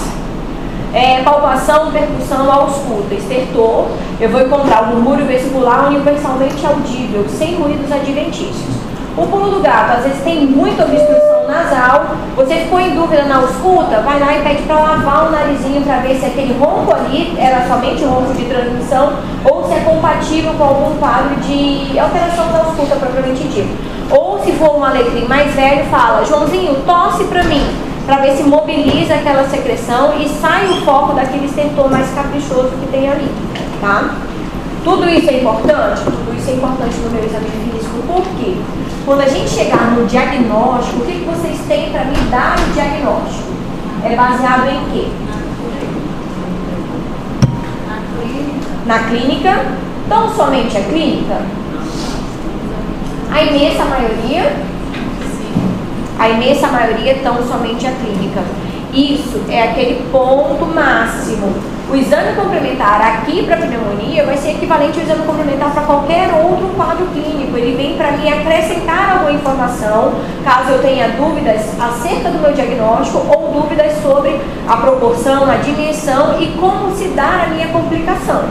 Palpação, percussão, ausculta, estertor, eu vou encontrar o murmúrio vesicular universalmente audível, sem ruídos adventícios. O pulo do gato, às vezes tem muita obstrução nasal, você ficou em dúvida na ausculta, vai lá e pede para lavar o narizinho para ver se aquele ronco ali era somente ronco de transmissão ou se é compatível com algum quadro de alteração da ausculta propriamente dito. Ou se for um alecrim mais velho, fala, Joãozinho, tosse para mim, para ver se mobiliza aquela secreção e sai o foco daquele estertor mais caprichoso que tem ali, tá? Tudo isso é importante? Tudo isso é importante no meu exame físico. Por quê? Quando a gente chegar no diagnóstico, o que vocês têm para me dar o diagnóstico? É baseado em quê? Na clínica. Então, somente a clínica? A imensa maioria, tão somente a clínica. Isso é aquele ponto máximo. O exame complementar aqui para pneumonia vai ser equivalente ao exame complementar para qualquer outro quadro clínico. Ele vem para me acrescentar alguma informação, caso eu tenha dúvidas acerca do meu diagnóstico ou dúvidas sobre a proporção, a dimensão e como se dá a minha complicação.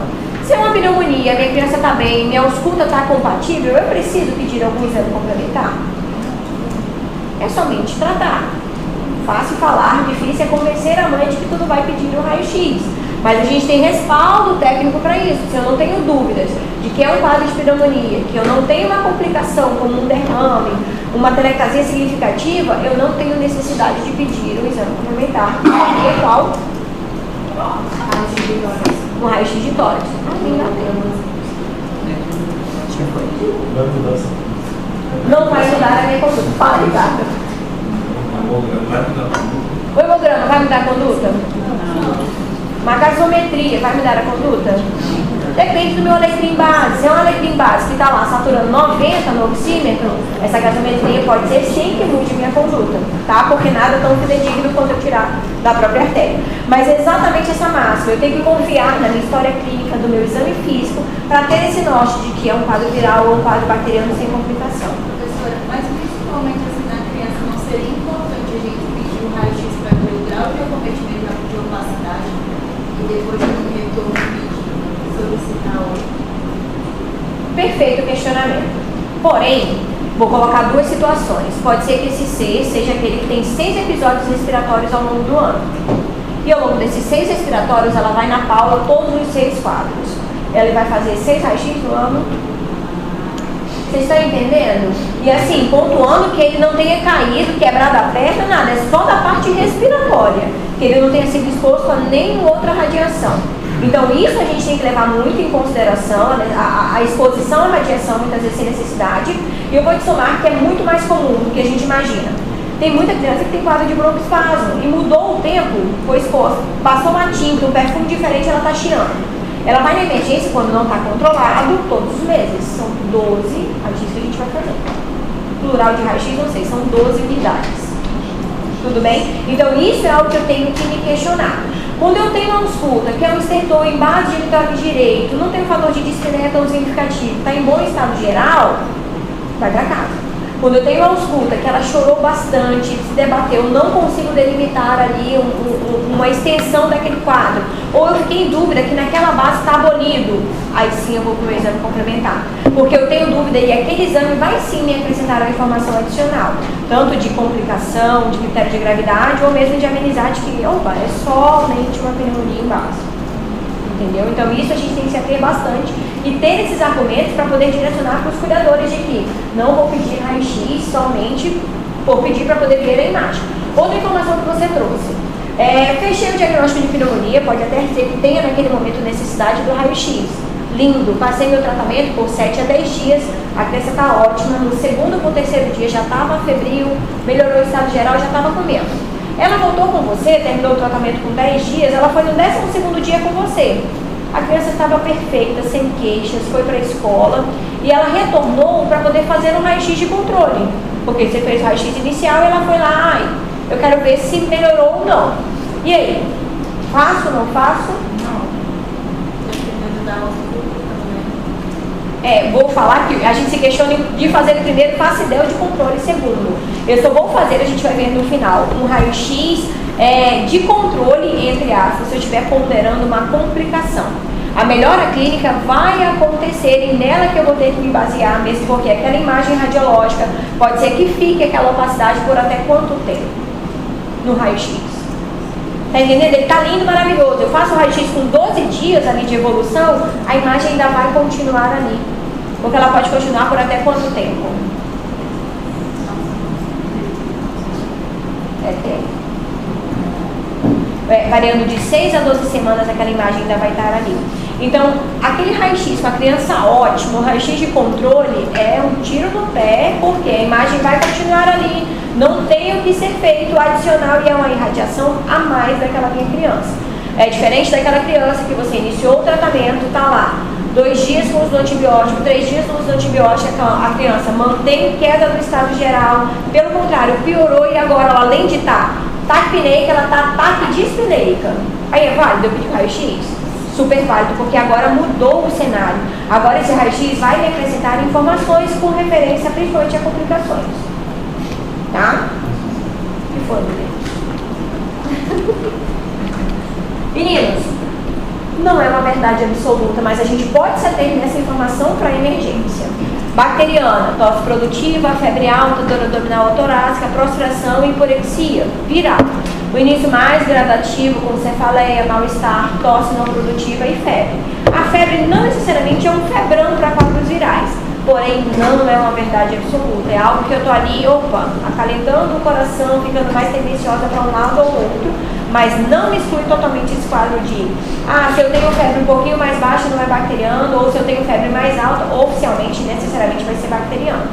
Se é uma pneumonia, minha criança está bem, minha ausculta está compatível, eu preciso pedir algum exame complementar? É somente tratar. Fácil falar, difícil é convencer a mãe de que tudo vai pedir um raio-x. Mas a gente tem respaldo técnico para isso. Se eu não tenho dúvidas de que é um quadro de pneumonia, que eu não tenho uma complicação como um derrame, uma telectasia significativa, eu não tenho necessidade de pedir um exame complementar. E é qual? Um raio-x de tórax. Ainda temos. Não vai mudar a minha conduta. Fala, Ricardo. O hemograma vai mudar a conduta? Uma gasometria vai mudar a conduta? Depende do meu alecrim base. Se é um alecrim base que está lá saturando 90 no oxímetro, essa gasometria pode ser sim que mude minha conduta, tá? Porque nada tão fidedigno quanto eu tirar da própria artéria. Mas é exatamente essa máxima. Eu tenho que confiar na minha história clínica, do meu exame físico, para ter esse norte de que é um quadro viral ou um quadro bacteriano sem complicação. Professora, mas principalmente assim, na criança não seria importante a gente pedir um raio-x para ver o grau de acometimento da opacidade e depois de um retorno pedir solicitar outro? Perfeito questionamento. Porém, vou colocar duas situações. Pode ser que esse C seja aquele que tem 6 episódios respiratórios ao longo do ano. E ao longo desses 6 respiratórios, ela vai na Paula todos os 6 quadros. Ela vai fazer 6 raio-x no ano. Vocês estão entendendo? E assim, pontuando que ele não tenha caído, quebrado a perna, nada. É só da parte respiratória. Que ele não tenha sido exposto a nenhuma outra radiação. Então, isso a gente tem que levar muito em consideração, a exposição à radiação, muitas vezes sem necessidade. E eu vou te somar que é muito mais comum do que a gente imagina. Tem muita criança que tem quadro de broncoespasmo e mudou o tempo, foi exposto, passou uma tinta, um perfume diferente, ela está chiando. Ela vai na emergência quando não está controlado todos os meses. São 12 raio-x que a gente vai fazer. Plural de raio-x, não sei, são 12 unidades. Tudo bem? Então, isso é algo que eu tenho que me questionar. Quando eu tenho uma ausculta, que é um estertor em base de toque direito, não tem um fator de dispneia tão significativo, está em bom estado geral, vai para casa. Quando eu tenho uma ausculta, que ela chorou bastante, se debateu, não consigo delimitar ali uma extensão daquele quadro, ou eu fiquei em dúvida que naquela base está abolido, aí sim eu vou para o exame complementar. Porque eu tenho dúvida e aquele exame vai sim me acrescentar uma informação adicional, tanto de complicação, de critério de gravidade, ou mesmo de amenizar de que, opa, é somente uma pneumonia em base. Entendeu? Então isso a gente tem que se ater bastante e ter esses argumentos para poder direcionar para os cuidadores de que não vou pedir raio-x somente por pedir para poder ver a imagem. Outra informação que você trouxe. Fechei o diagnóstico de pneumonia, pode até ser que tenha naquele momento necessidade do raio-x. Lindo, passei meu tratamento por 7 a 10 dias, a criança está ótima, no segundo ou terceiro dia já estava febril, melhorou o estado geral, já estava comendo. Ela voltou com você, terminou o tratamento com 10 dias, ela foi no 12º dia com você. A criança estava perfeita, sem queixas, foi para a escola e ela retornou para poder fazer um raio-x de controle. Porque você fez o raio-x inicial e ela foi lá, ai, eu quero ver se melhorou ou não. E aí? Faço ou não faço? Não. Dependendo da ausculta também. Vou falar que a gente se questiona de fazer o primeiro, faça ideia de controle segundo. Eu só vou fazer, a gente vai ver no final, um raio-x de controle, entre aspas, se eu estiver ponderando uma complicação. A melhora clínica vai acontecer e nela que eu vou ter que me basear, mesmo porque aquela imagem radiológica pode ser que fique aquela opacidade por até quanto tempo no raio-x. Tá entendendo? Ele tá lindo, maravilhoso. Eu faço o raio-x com 12 dias ali de evolução, a imagem ainda vai continuar ali. Porque ela pode continuar por até quanto tempo? Tempo. Variando de 6 a 12 semanas, aquela imagem ainda vai estar ali. Então, aquele raio-x com a criança ótimo, o raio-x de controle é um tiro no pé, porque a imagem vai continuar ali. Não tem o que ser feito adicional e é uma irradiação a mais daquela minha criança. É diferente daquela criança que você iniciou o tratamento, está lá, 2 dias com uso do antibiótico, 3 dias com uso do antibiótico, a criança mantém queda do estado geral, pelo contrário, piorou e agora, ela, além de estar taquipneica, ela está taquidispneica. Aí é válido eu pedir raio-x? Super válido, porque agora mudou o cenário. Agora esse raio-x vai me acrescentar informações com referência principalmente a complicações. Tá? O que foi, meninos? Não é uma verdade absoluta, mas a gente pode se ater nessa informação para emergência. Bacteriana, tosse produtiva, febre alta, dor abdominal ou torácica, prostração e hiporexia, viral. O início mais gradativo com cefaleia, mal-estar, tosse não produtiva e febre. A febre não necessariamente é um febrão para quadros virais, porém não é uma verdade absoluta. É algo que eu estou ali, acalentando o coração, ficando mais tendenciosa para um lado ou outro, mas não me exclui totalmente esse quadro de se eu tenho febre um pouquinho mais baixa não é bacteriano, ou se eu tenho febre mais alta, oficialmente, necessariamente vai ser bacteriano.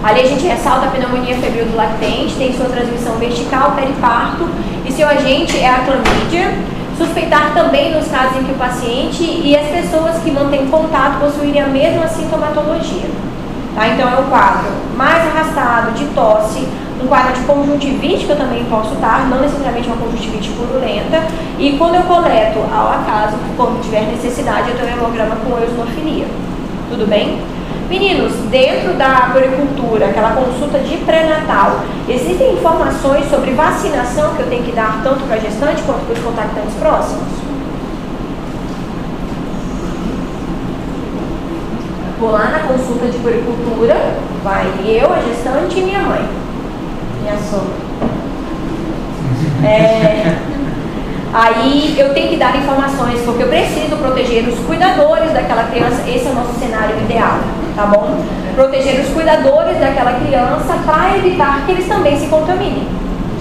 Ali a gente ressalta a pneumonia febril do lactente, tem sua transmissão vertical, periparto, e seu agente é a clamídia. Suspeitar também nos casos em que o paciente e as pessoas que mantêm contato possuírem a mesma sintomatologia. Tá? Então é um quadro mais arrastado de tosse, um quadro de conjuntivite que eu também posso estar, não necessariamente uma conjuntivite purulenta, e quando eu coleto ao acaso, quando tiver necessidade, eu tenho um hemograma com eosinofilia. Tudo bem? Meninos, dentro da puericultura, aquela consulta de pré-natal, existem informações sobre vacinação que eu tenho que dar tanto para a gestante quanto para os contactantes próximos? Vou lá na consulta de puericultura, vai eu, a gestante e minha mãe. Minha sogra. Aí eu tenho que dar informações, porque eu preciso proteger os cuidadores daquela criança, esse é o nosso cenário ideal, tá bom? Proteger os cuidadores daquela criança para evitar que eles também se contaminem,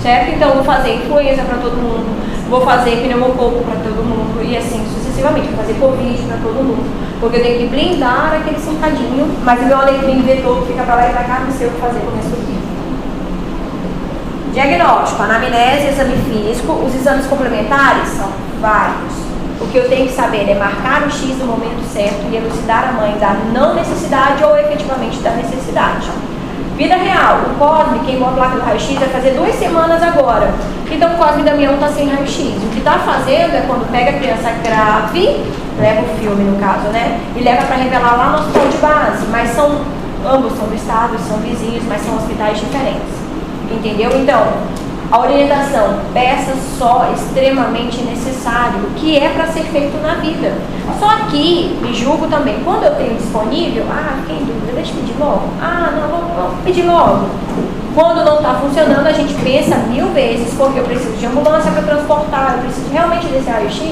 certo? Então vou fazer influenza para todo mundo, vou fazer pneumococo para todo mundo e assim sucessivamente, vou fazer covid para todo mundo, porque eu tenho que blindar aquele cercadinho, mas o meu alecrim vetor fica para lá e para cá, não sei o que fazer com isso aqui. Diagnóstico, anamnese, exame físico, os exames complementares são vários. O que eu tenho que saber é marcar o X no momento certo e elucidar a mãe da não necessidade ou efetivamente da necessidade. Vida real, o Cosme queimou a placa do raio-x vai fazer 2 semanas agora. Então o Cosme Damião está sem raio-x. O que está fazendo é quando pega a criança grave, leva o filme no caso, né? E leva para revelar lá no hospital de base. Mas ambos são do estado, são vizinhos, mas são hospitais diferentes. Entendeu? Então, a orientação, peça só extremamente necessário, o que é para ser feito na vida. Só que, me julgo também, quando eu tenho disponível, fiquei em dúvida, deixa eu pedir logo. Não, vamos pedir logo. Quando não está funcionando, a gente pensa 1000 vezes, porque eu preciso de ambulância para transportar, eu preciso realmente desse raio-x.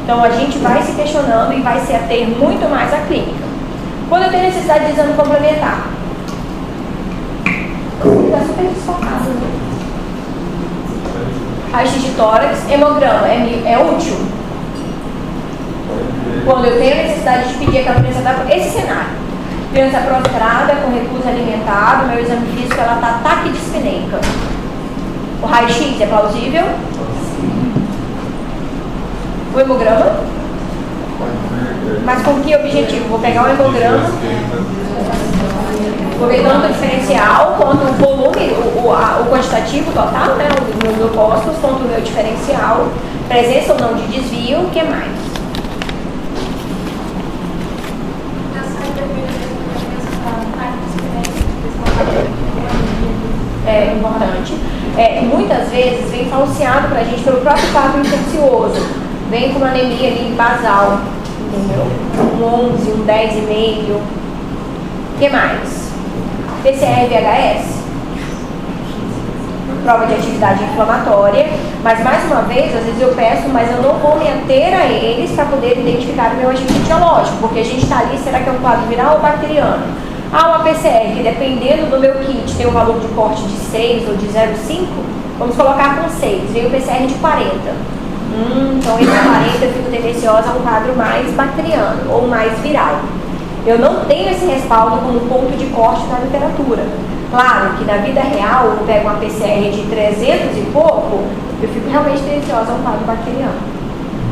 Então, a gente vai se questionando e vai se ater muito mais à clínica. Quando eu tenho necessidade de exame complementar, está super desfocado, né? Raio-x de tórax, hemograma, é útil? Quando eu tenho necessidade de pedir aquela criança, esse cenário. Criança prostrada, com recurso alimentado, meu exame físico, ela está taquidispneica. O raio-x é plausível? O hemograma? Mas com que objetivo? Vou pegar o hemograma, vou ver tanto o diferencial, quanto o volume, o quantitativo total, né, os meus opostos, quanto o meu diferencial, presença ou não de desvio, o que mais? É importante. Muitas vezes vem falseado pra gente pelo próprio quadro infeccioso. Vem com uma anemia ali basal, entendeu? Um 11, um 10,5. O que mais? PCR VHS, prova de atividade inflamatória, mas mais uma vez, às vezes eu peço, mas eu não vou me ater a eles para poder identificar o meu agente etiológico, porque a gente está ali, será que é um quadro viral ou bacteriano? Uma PCR que dependendo do meu kit tem um valor de corte de 6 ou de 0,5, vamos colocar com 6, veio o PCR de 40. Então esse 40 eu fico tendenciosa a um quadro mais bacteriano ou mais viral. Eu não tenho esse respaldo como ponto de corte na literatura. Claro que na vida real, eu pego uma PCR de 300 e pouco, eu fico realmente tendenciosa a um quadro bacteriano.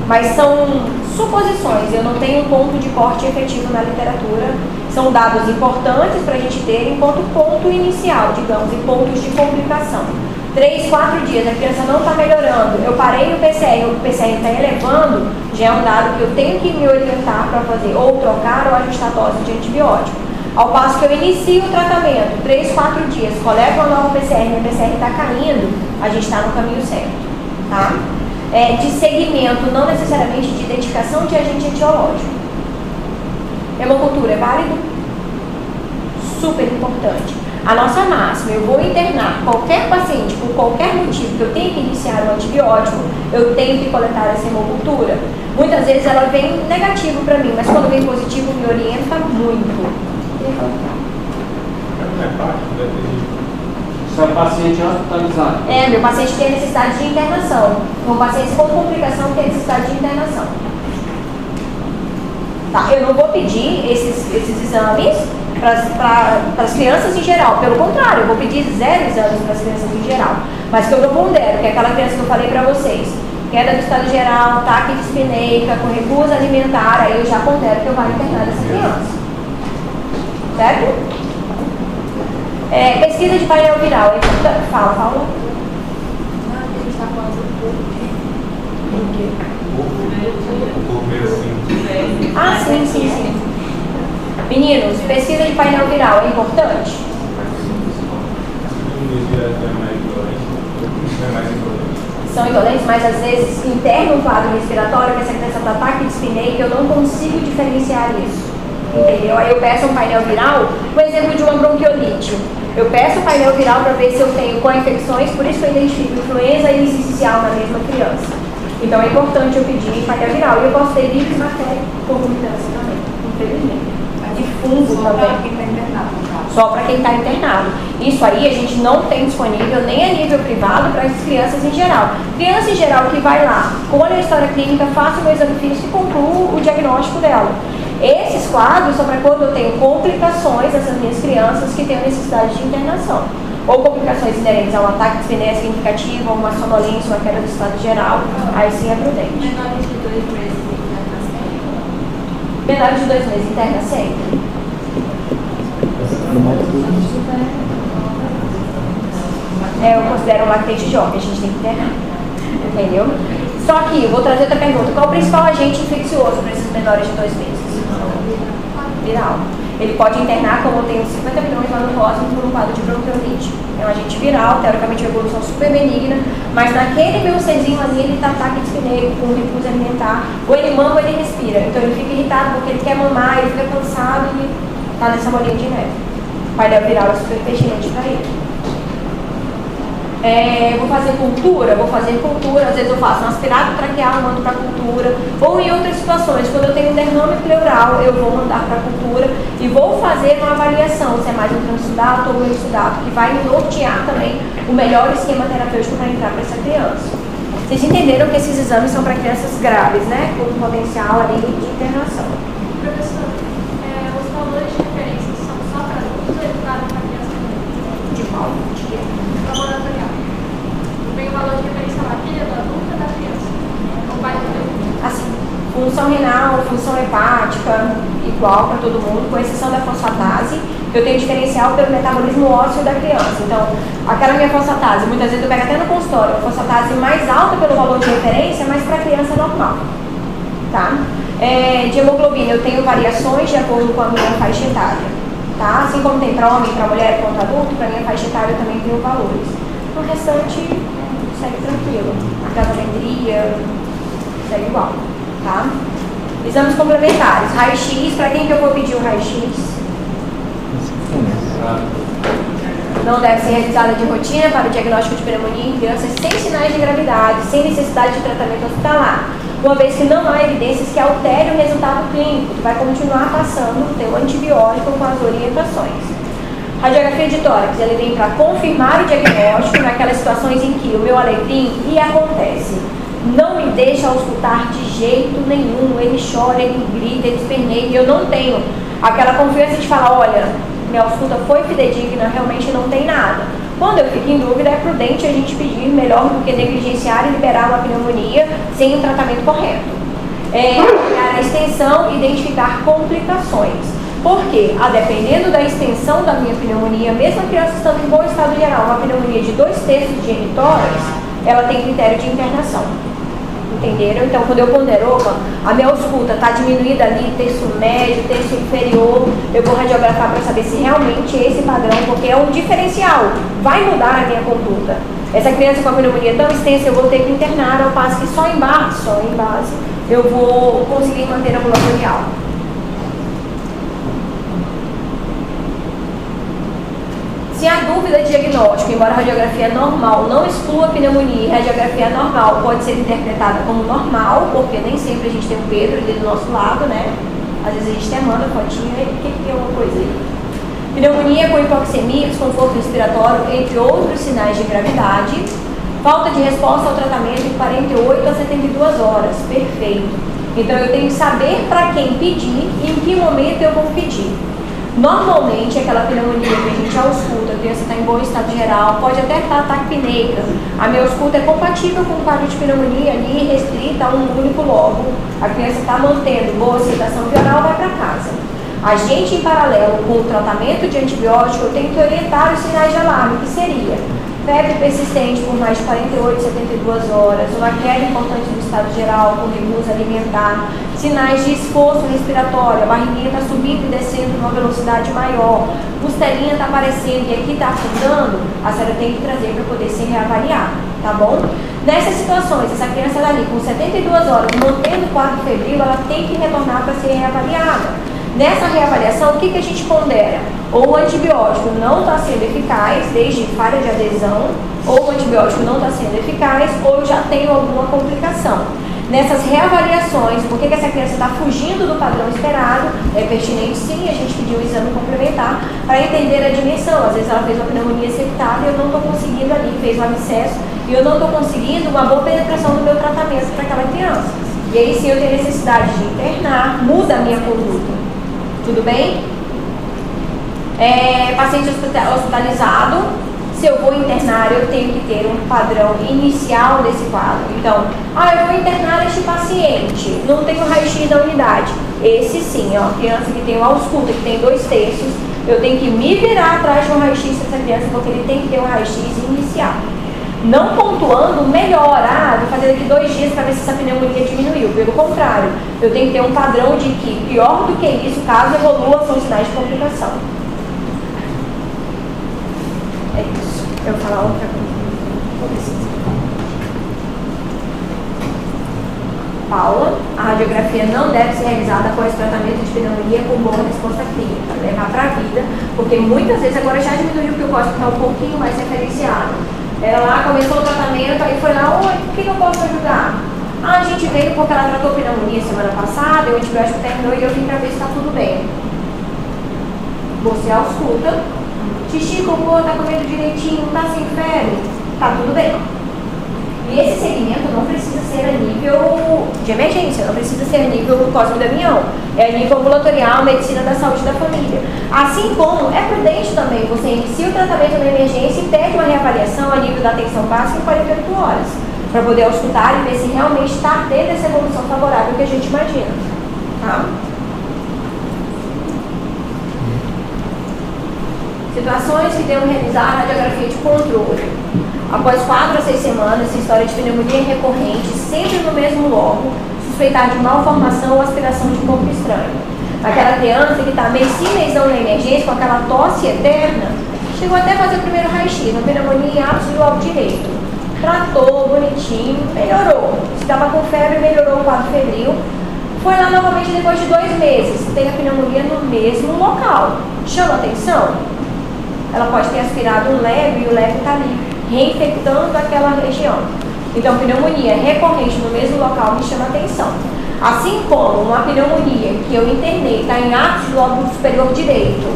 Mas são suposições, eu não tenho um ponto de corte efetivo na literatura. São dados importantes para a gente ter enquanto ponto inicial, digamos, em pontos de complicação. 3, 4 dias, a criança não está melhorando, eu parei no PCR, o PCR está elevando, já é um dado que eu tenho que me orientar para fazer ou trocar ou ajustar a dose de antibiótico. Ao passo que eu inicio o tratamento, 3, 4 dias, colego uma nova PCR, minha PCR está caindo, a gente está no caminho certo, tá? De segmento, não necessariamente de identificação de agente etiológico. Hemocultura é válido? Super importante. A nossa máxima, eu vou internar qualquer paciente por qualquer motivo que eu tenha que iniciar um antibiótico, eu tenho que coletar essa hemocultura. Muitas vezes ela vem negativo para mim, mas quando vem positivo me orienta muito. Seu paciente é hospitalizado? Meu paciente tem necessidade de internação. Um paciente com complicação tem necessidade de internação. Tá, eu não vou pedir esses exames para as crianças em geral. Pelo contrário, eu vou pedir 0 exames para as crianças em geral. Mas que eu não pondero, que é aquela criança que eu falei para vocês. Queda do estado geral, ataque de espineca, com recusa alimentar, aí eu já pondero que eu vou internar essa criança. Certo? Pesquisa de painel viral. Fala, Paula. Ah, sim. Meninos, pesquisa de painel viral é importante? São indolentes, mas às vezes interna um quadro respiratório, que essa criança está ataque de espineia, eu não consigo diferenciar isso. Entendeu? Aí eu peço um painel viral, um exemplo de uma bronquiolite. Eu peço o painel viral para ver se eu tenho co-infecções, por isso que eu identifico influenza e sincicial na mesma criança. Então é importante eu pedir painel viral. E eu posso ter vírus, bactéria, concomitância também, infelizmente. De fungo também. Só para quem está internado. Isso aí a gente não tem disponível nem a nível privado para as crianças em geral. Criança em geral que vai lá, colhe a história clínica, faça o meu exame físico e conclua o diagnóstico dela. Esses quadros são para quando eu tenho complicações dessas minhas crianças que tenham necessidade de internação. Ou complicações inerentes a um ataque de espineia significativo, ou uma sonolência, uma queda do estado geral, aí sim é prudente. Menores de 2 meses interna sempre? Menores de 2 meses interna sempre? Eu considero um lactente jovem, a gente tem que internar. Entendeu? Só que, eu vou trazer outra pergunta. Qual o principal agente infeccioso para esses menores de 2 meses? Viral. Ele pode internar, como eu tenho 50 milhões lá no Rosman, por um quadro de bronquiolite. É um agente viral, teoricamente a evolução super benigna, mas naquele meu serzinho ali ele está ataque de espineia, com repulso alimentar, ou ele mama ou ele respira. Então ele fica irritado porque ele quer mamar, ele fica cansado e está nessa bolinha de neve. O painel viral é super pertinente para ele. Vou fazer cultura, às vezes eu faço um aspirado traqueal, mando para cultura, ou em outras situações, quando eu tenho um derrame pleural, eu vou mandar para cultura e vou fazer uma avaliação, se é mais um transsudato ou um exudato, que vai me nortear também o melhor esquema terapêutico para entrar para essa criança. Vocês entenderam que esses exames são para crianças graves, né? Com potencial ali de internação. Professor, os valores de referência são só para adultos ou eles valem para criança também? De qual? Laboratorial. Tem o valor de referência lá, filha do adulto ou da criança? Ou vai do Assim, função renal, função hepática, igual para todo mundo, com exceção da fosfatase. Eu tenho diferencial pelo metabolismo ósseo da criança. Então, aquela minha fosfatase, muitas vezes eu pego até no consultório, a fosfatase mais alta pelo valor de referência, mas para criança normal. Tá? De hemoglobina, eu tenho variações de acordo com a minha faixa etária. Tá? Assim como tem para homem, para mulher, quanto adulto, para minha faixa etária eu também tenho valores. O restante segue tranquilo. A gravimetria segue igual. Tá? Exames complementares. Raio-X, para quem que eu vou pedir o raio-X? Não deve ser realizada de rotina para o diagnóstico de pneumonia em crianças sem sinais de gravidade, sem necessidade de tratamento hospitalar, uma vez que não há evidências que alterem o resultado clínico, que vai continuar passando o teu antibiótico com as orientações. Radiografia de tórax, ele vem para confirmar o diagnóstico naquelas situações em que o meu alecrim, e acontece, não me deixa auscultar de jeito nenhum, ele chora, ele grita, ele esperneia, e eu não tenho aquela confiança de falar, olha, minha ausculta foi fidedigna, realmente não tem nada. Quando eu fico em dúvida, é prudente a gente pedir, melhor do que negligenciar e liberar uma pneumonia sem um tratamento correto. A extensão, identificar complicações. Por quê? Dependendo da extensão da minha pneumonia, mesmo a criança estando em bom estado geral, uma pneumonia de 2/3 de hemitórax, ela tem critério de internação. Entenderam? Então, quando eu pondero, a minha ausculta está diminuída ali, terço médio, terço inferior, eu vou radiografar para saber se realmente é esse padrão, porque é um diferencial, vai mudar a minha conduta. Essa criança com a pneumonia tão extensa, eu vou ter que internar, ao passo que só em base, eu vou conseguir manter ambulatorial. Se há dúvida de diagnóstico, embora a radiografia normal não exclua a pneumonia, a radiografia normal pode ser interpretada como normal, porque nem sempre a gente tem o Pedro ali do nosso lado, né? Às vezes a gente até manda fotinha, e o que é uma coisa aí? Pneumonia com hipoxemia, desconforto respiratório, entre outros sinais de gravidade. Falta de resposta ao tratamento em 48 a 72 horas. Perfeito. Então eu tenho que saber para quem pedir e em que momento eu vou pedir. Normalmente, aquela pneumonia que a gente ausculta, a criança está em bom estado geral, pode até estar ataque apneica. A minha ausculta é compatível com o quadro de pneumonia ali, restrita a um único lobo. A criança está mantendo boa aceitação oral, vai para casa. A gente, em paralelo com o tratamento de antibiótico, eu tenho que orientar os sinais de alarme, que seria febre persistente por mais de 48, 72 horas, uma queda importante no estado geral, com recusa alimentar, sinais de esforço respiratório, a barriguinha está subindo e descendo numa velocidade maior, costelinha está aparecendo e aqui está afundando, a senhora tem que trazer para poder ser reavaliada, tá bom? Nessas situações, essa criança está ali com 72 horas, mantendo o quadro febril, ela tem que retornar para ser reavaliada. Nessa reavaliação, o que a gente pondera? Ou o antibiótico não está sendo eficaz, desde falha de adesão, ou o antibiótico não está sendo eficaz, ou eu já tenho alguma complicação. Nessas reavaliações, por que essa criança está fugindo do padrão esperado, é pertinente sim a gente pedir um exame complementar para entender a dimensão. Às vezes ela fez uma pneumonia septada e eu não estou conseguindo ali, fez um abscesso, e eu não estou conseguindo uma boa penetração do meu tratamento para aquela criança. E aí sim eu tenho necessidade de internar, muda a minha conduta. Tudo bem? Paciente hospitalizado, se eu vou internar, eu tenho que ter um padrão inicial desse quadro. Então, eu vou internar este paciente, não tenho raio-x da unidade. Esse sim, ó, criança que tem uma ausculta, que tem 2/3, eu tenho que me virar atrás de um raio-x dessa criança, porque ele tem que ter um raio-x inicial. Não pontuando melhor, vou fazer daqui 2 dias para ver se essa pneumonia diminuiu. Pelo contrário, eu tenho que ter um padrão de que, pior do que isso, caso evolua, são sinais de complicação. É isso. Eu vou falar outra coisa. Paula, a radiografia não deve ser realizada após tratamento de pneumonia com boa resposta clínica. Levar para a vida, porque muitas vezes agora já diminuiu porque o código está um pouquinho mais referenciado. Ela lá começou o tratamento, aí foi lá, oi, o que eu posso ajudar? A gente veio porque ela tratou pneumonia semana passada, o antibiótico terminou e eu vim para ver se está tudo bem. Você ausculta, xixi, cocô, tá comendo direitinho, tá sem febre, tá tudo bem. E esse segmento não precisa ser a nível de emergência, não precisa ser a nível Cosme Damião, é a nível ambulatorial, medicina da saúde da família. Assim como é prudente também, você inicia o tratamento na emergência e pede uma reavaliação a nível da atenção básica em 48 horas, para poder auscultar e ver se realmente está tendo essa evolução favorável que a gente imagina. Tá? Situações que devem realizar a radiografia de controle. Após 4 a 6 semanas, se história de pneumonia recorrente, sempre no mesmo logo, suspeitar de malformação ou aspiração de corpo estranho. Aquela criança que está medicina na emergência, com aquela tosse eterna, chegou até a fazer o primeiro raio-x, uma pneumonia em ápice do lobo direito. Tratou, bonitinho, melhorou. Se estava com febre, melhorou o quadro febril. Foi lá novamente depois de 2 meses, tem a pneumonia no mesmo local. Chama atenção? Ela pode ter aspirado um leve e o leve está ali, reinfectando aquela região. Então, pneumonia recorrente no mesmo local me chama atenção. Assim como uma pneumonia que eu internei, está em ápice do lóbulo superior direito.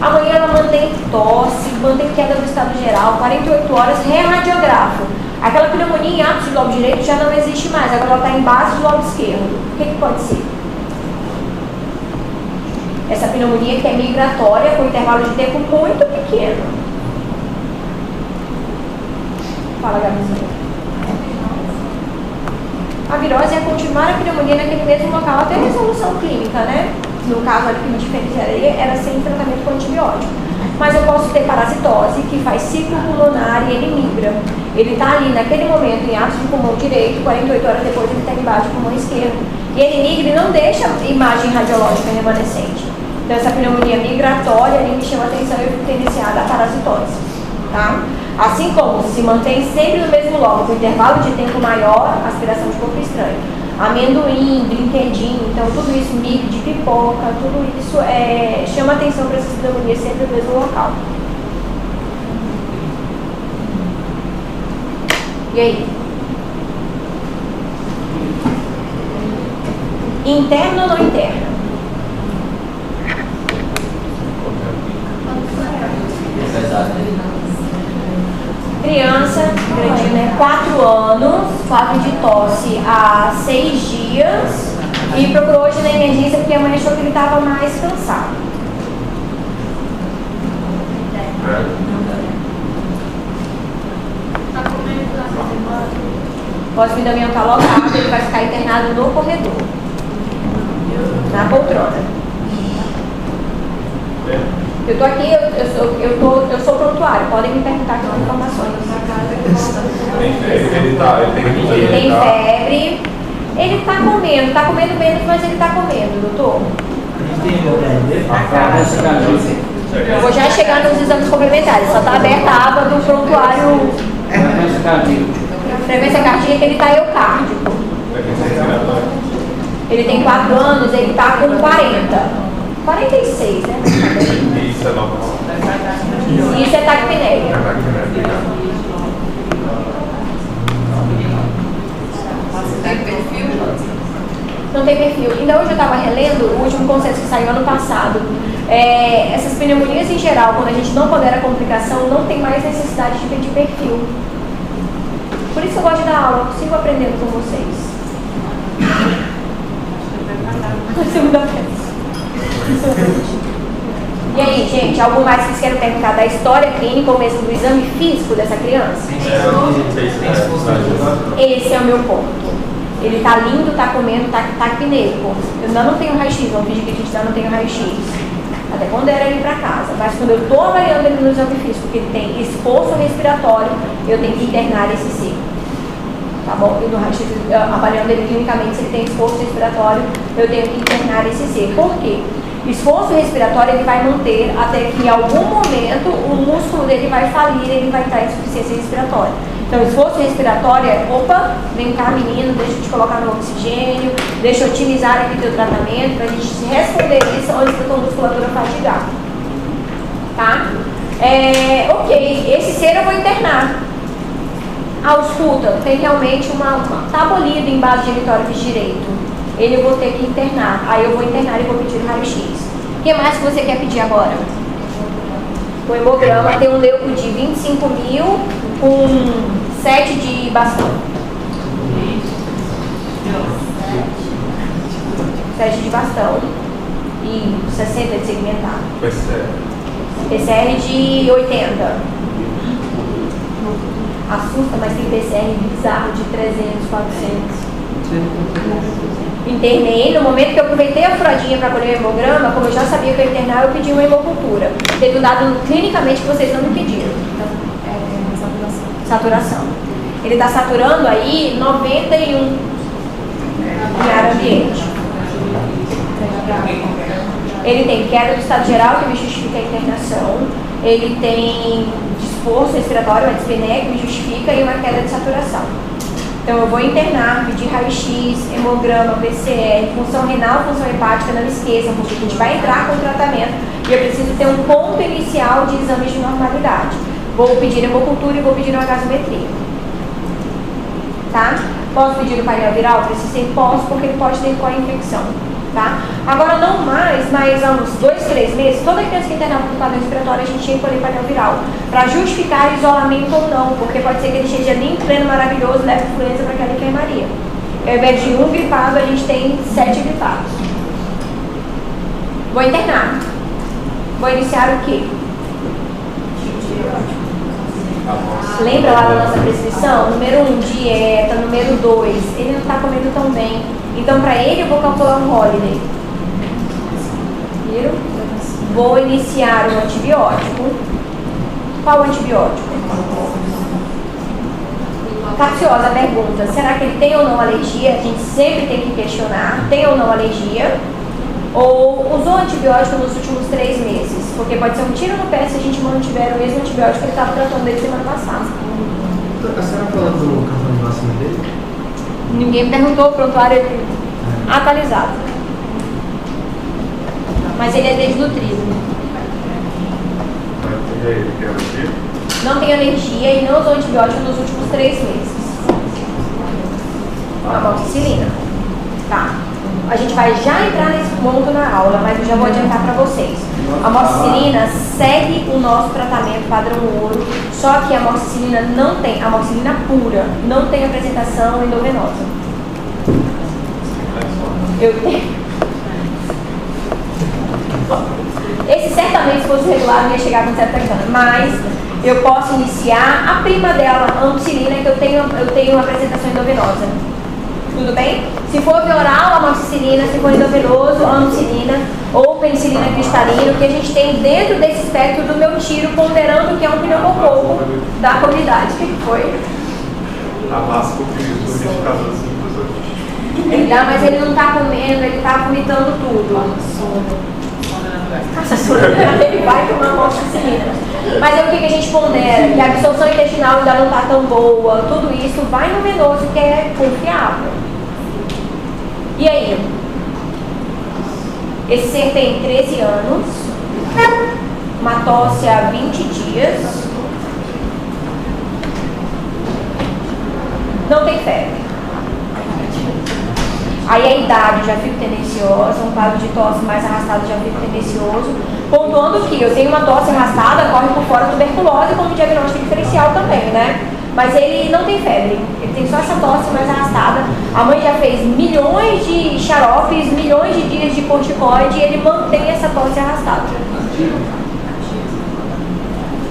Amanhã ela mantém tosse, mantém queda do estado geral, 48 horas, reradiografo. Aquela pneumonia em ápice do lobo direito já não existe mais, agora ela está em base do lobo esquerdo. O que pode ser? Essa pneumonia que é migratória, com intervalo de tempo muito pequeno. Fala, Gabizinha. A virose é continuar a pneumonia naquele mesmo local até a resolução clínica, né? No caso ali que me diferenciaria era sem tratamento com antibiótico. Mas eu posso ter parasitose, que faz ciclo pulmonar e ele migra. Ele está ali naquele momento em ápice de pulmão direito, 48 horas depois ele está embaixo do pulmão esquerdo. E ele migra e não deixa imagem radiológica remanescente. Então essa pneumonia migratória ali me chama a atenção e eu fico iniciada a parasitose. Tá? Assim como se mantém sempre no mesmo logo, com intervalo de tempo maior, aspiração de corpo estranho. Amendoim, brinquedinho, então tudo isso, milho de pipoca, tudo isso chama atenção para essas pneumonias sempre no mesmo local. E aí? Interna ou não interna? Criança, grandinho, né? 4 anos, quadro de tosse há 6 dias e procurou hoje na emergência porque a mãe achou que ele estava mais cansado. O pós-vidamião está lotado, ele vai ficar internado no corredor, na poltrona. Eu tô aqui, eu sou prontuário, podem me perguntar aqui informações. Ele tem febre, ele tá comendo menos, mas ele tá comendo, doutor. Eu vou já chegar nos exames complementares, só tá aberta a aba do prontuário. Frequência cardíaca, ele tá eocárdico. Ele tem 4 anos, ele tá com 40. 46, né? Isso é normal. Isso é taquipneia. Não tem perfil. Ainda hoje eu estava relendo o último consenso que saiu ano passado. Essas pneumonias em geral, quando a gente não pondera a complicação, não tem mais necessidade de pedir perfil. Por isso eu gosto de dar aula, eu sigo aprendendo com vocês. Segunda vez. E aí, gente, algo mais que vocês querem perguntar da história clínica ou mesmo do exame físico dessa criança? Esse é o meu ponto. Ele tá lindo, tá comendo, tá apneico. Eu ainda não tenho raio-x, vamos pedir que a gente ainda não tenha raio-x. Até quando era ele para casa. Mas quando eu tô avaliando ele no exame físico, que ele tem esforço respiratório, eu tenho que internar esse C. Tá bom? E no raio-x, avaliando ele clinicamente, se ele tem esforço respiratório, eu tenho que internar esse C. Por quê? Esforço respiratório ele vai manter até que em algum momento o músculo dele vai falir, ele vai estar em insuficiência respiratória. Então, esforço respiratório é, opa, vem cá menino, deixa eu te colocar no oxigênio, deixa eu otimizar aqui teu tratamento, para a gente responder isso antes da tua musculatura fatigar. Tá? Ok, esse ser eu vou internar. Ausculta, tem realmente tá abolido em base de genitório direito. Ele eu vou ter que internar. Aí eu vou internar e vou pedir o raio-x. O que mais que você quer pedir agora? O hemograma tem um leuco de 25 mil com 7 de bastão. 7 de bastão e 60 de segmentar. PCR de 80. Assusta, mas tem PCR bizarro de 300, 400. Internei, no momento que eu aproveitei a furadinha para colher o hemograma, como eu já sabia que eu ia internar, eu pedi uma hemocultura. Teve um dado clinicamente que vocês não me pediram. Saturação. Ele está saturando aí 91 em ar ambiente. Ele tem queda do estado geral, que me justifica a internação. Ele tem esforço respiratório, uma dispneia, que me justifica, e uma queda de saturação. Então eu vou internar, pedir raio-x, hemograma, PCR, função renal, função hepática, não esqueçam, porque a gente vai entrar com o tratamento e eu preciso ter um ponto inicial de exames de normalidade. Vou pedir hemocultura e vou pedir uma gasometria. Tá? Posso pedir o painel viral? Preciso posso, porque ele pode ter co-infecção. Tá? Agora não mais, mas há uns 2, 3 meses, toda criança que internar com quadro respiratório, a gente tinha que colher painel viral, para justificar isolamento ou não, porque pode ser que ele esteja ali em pleno maravilhoso, leve influenza para aquela enfermaria. Ao invés de 1 gripado, a gente tem 7 gripados. Vou internar. Vou iniciar o quê? Lembra lá da nossa prescrição? Número 1, dieta. Número 2, ele não está comendo tão bem. Então, para ele, eu vou calcular um holiday. Viram? Vou iniciar um antibiótico. Qual antibiótico? Capciosa pergunta. Será que ele tem ou não alergia? A gente sempre tem que questionar. Tem ou não alergia? Ou usou antibiótico nos últimos 3 meses? Porque pode ser um tiro no pé se a gente mantiver o mesmo antibiótico que ele estava tratando desde semana passada. A senhora falou do cartão de vacina dele? Ninguém me perguntou, o prontuário é atualizado. Mas ele é desnutrido. Não tem alergia e não usou antibiótico nos últimos 3 meses. Amoxicilina. Tá. A gente vai já entrar nesse ponto na aula, mas eu já vou adiantar para vocês. A amoxicilina segue o nosso tratamento padrão ouro, só que a amoxicilina não tem, a amoxicilina pura, não tem apresentação endovenosa. Eu tenho. Esse certamente, se fosse regular, não ia chegar com certa cana, mas eu posso iniciar a prima dela, ampicilina, que eu tenho apresentação endovenosa. Tudo bem? Se for via oral, amoxicilina, se for endovenoso, ampicilina ou penicilina cristalina, o que a gente tem dentro desse espectro do meu tiro, ponderando que é um pneumococo da comunidade. O que foi? A massa comprimido do liquidificador assim pros outros. Ele dá, mas ele não está comendo, ele está vomitando tudo. Ele vai tomar amoxicilina. Mas aí o que a gente pondera? Que a absorção intestinal ainda não está tão boa, tudo isso vai no venoso, que é confiável. E aí? Esse ser tem 13 anos, uma tosse há 20 dias, não tem febre. Aí a idade, já fico tendenciosa, um quadro de tosse mais arrastado, já fico tendencioso, pontuando que eu tenho uma tosse arrastada, corre por fora tuberculose como diagnóstico diferencial também, né? Mas ele não tem febre, ele tem só essa tosse mais arrastada. A mãe já fez milhões de xaropes, milhões de dias de corticoide e ele mantém essa tosse arrastada.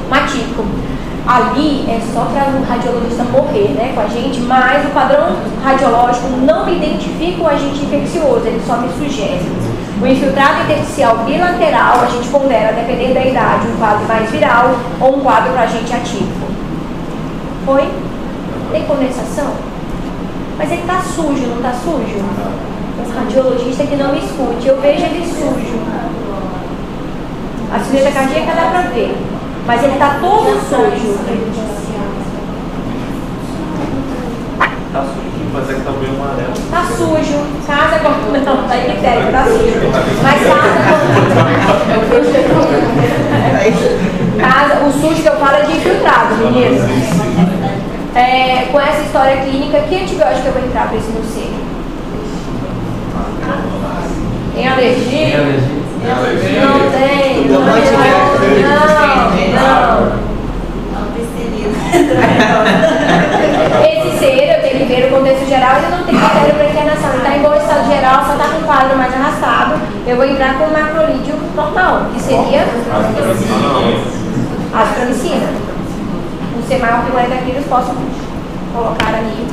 Matípico. Ali é só para o radiologista morrer, né, com a gente, mas o padrão radiológico não identifica o agente infeccioso, ele só me sugere. O infiltrado intersticial bilateral, a gente pondera, dependendo da idade, um quadro mais viral ou um quadro para agente atípico. Foi? Tem condensação? Mas ele está sujo, não está sujo? O radiologista que não me escute, eu vejo ele sujo. A silhueta cardíaca dá para ver. Mas ele está todo sujo. Tá sujo, mas é que tá meio amarelo. Tá sujo. Casa com... Não, tá epitélio, tá sujo. Mas casa... O sujo que eu falo é de infiltrado, meninas. Com essa história clínica, que antibiótico eu vou entrar para esse meu ser? Tem alergia? Não tem. Não. Esse ser, eu tenho que ver o contexto geral, ele não tem critério para internação. Ele está em bom estado geral, só está com um quadro mais arrastado. Eu vou entrar com o macrolídeo normal, que seria azitromicina. Um ser maior que 40 quilos, posso colocar ali.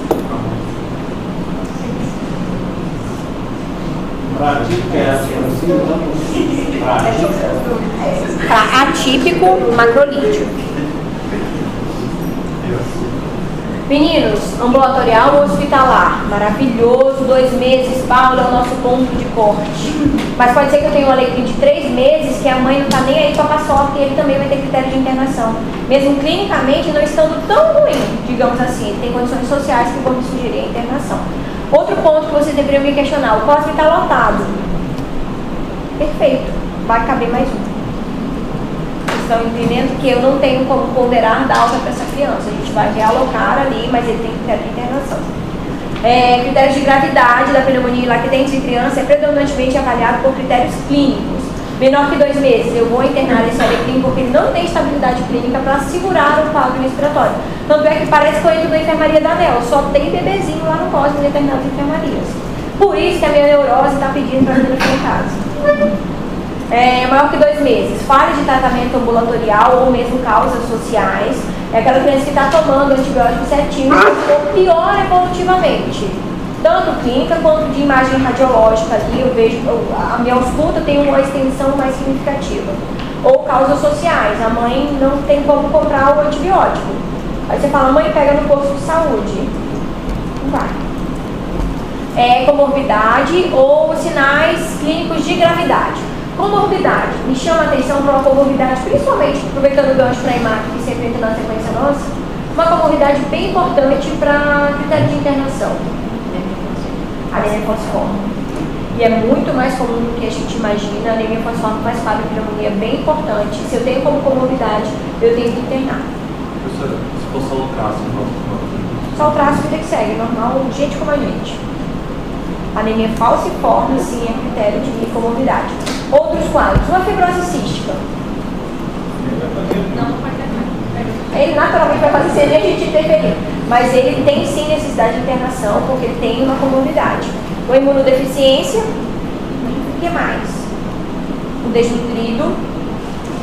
Para atípico, macrolídeo. Meninos, ambulatorial ou hospitalar? Maravilhoso, 2 meses, Paulo, é o nosso ponto de corte. Mas pode ser que eu tenha um alecrim de 3 meses, que a mãe não está nem aí para a paçoca e ele também vai ter critério de internação. Mesmo clinicamente não estando tão ruim, digamos assim, ele tem condições sociais que vão me sugerir a internação. Outro ponto que vocês deveriam me questionar, o cosme está lotado. Perfeito, vai caber mais um. Vocês estão entendendo que eu não tenho como ponderar da alta para essa criança. A gente vai realocar ali, mas ele tem critério de internação. Critérios de gravidade da pneumonia e lactentes em criança é predominantemente avaliado por critérios clínicos. Menor que 2 meses, eu vou internar esse alecrim porque ele não tem estabilidade clínica para segurar o quadro respiratório. Tanto é que parece que eu entro na enfermaria da ANEL, só tem bebezinho lá no Cosme em determinadas enfermarias. Por isso que a minha neurose está pedindo para fazer aqui em casa. Maior que 2 meses, falha de tratamento ambulatorial ou mesmo causas sociais. É aquela criança que está tomando antibiótico certinho ou pior evolutivamente. Tanto clínica quanto de imagem radiológica ali, eu vejo, a minha ausculta tem uma extensão mais significativa. Ou causas sociais, a mãe não tem como comprar o antibiótico. Aí você fala, mãe, pega no posto de saúde. Não vai. Comorbidade ou sinais clínicos de gravidade. Comorbidade, me chama a atenção para uma comorbidade, principalmente aproveitando o gancho para a EMAC, que sempre entra na sequência nossa, uma comorbidade bem importante para critério de internação. Anemia falciforme. E é muito mais comum do que a gente imagina. A anemia falciforme faz parte da pneumonia bem importante. Se eu tenho como comorbidade, eu tenho que internar. Professora, se for só o traço, só o traço que segue, normal, gente como a gente. Anemia falciforme, sim, é critério de comorbidade. Outros quadros, uma fibrose cística. Ele naturalmente vai fazer sem a gente interferir, mas ele tem sim necessidade de internação porque ele tem uma comorbidade. Uma imunodeficiência, o que mais? O desnutrido,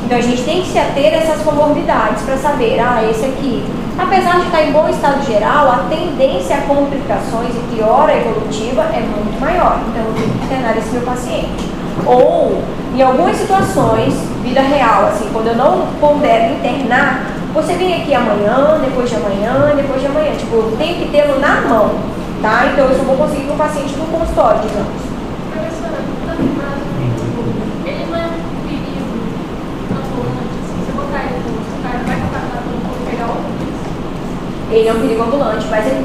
Então a gente tem que se ater a essas comorbidades para saber, esse aqui, apesar de estar em bom estado geral, a tendência a complicações e piora evolutiva é muito maior. Então eu tenho que internar esse meu paciente. Ou, em algumas situações, vida real, assim, quando eu não puder internar, você vem aqui amanhã, depois de amanhã, depois de amanhã. Tipo, eu tenho que tê-lo na mão, tá? Então eu só vou conseguir um paciente no consultório, digamos. Professora, tanto mais, ele não é um perigo ambulante, assim, se eu botar ele no cara vai acabar com pegar outro. Ele é um perigo ambulante, mas ele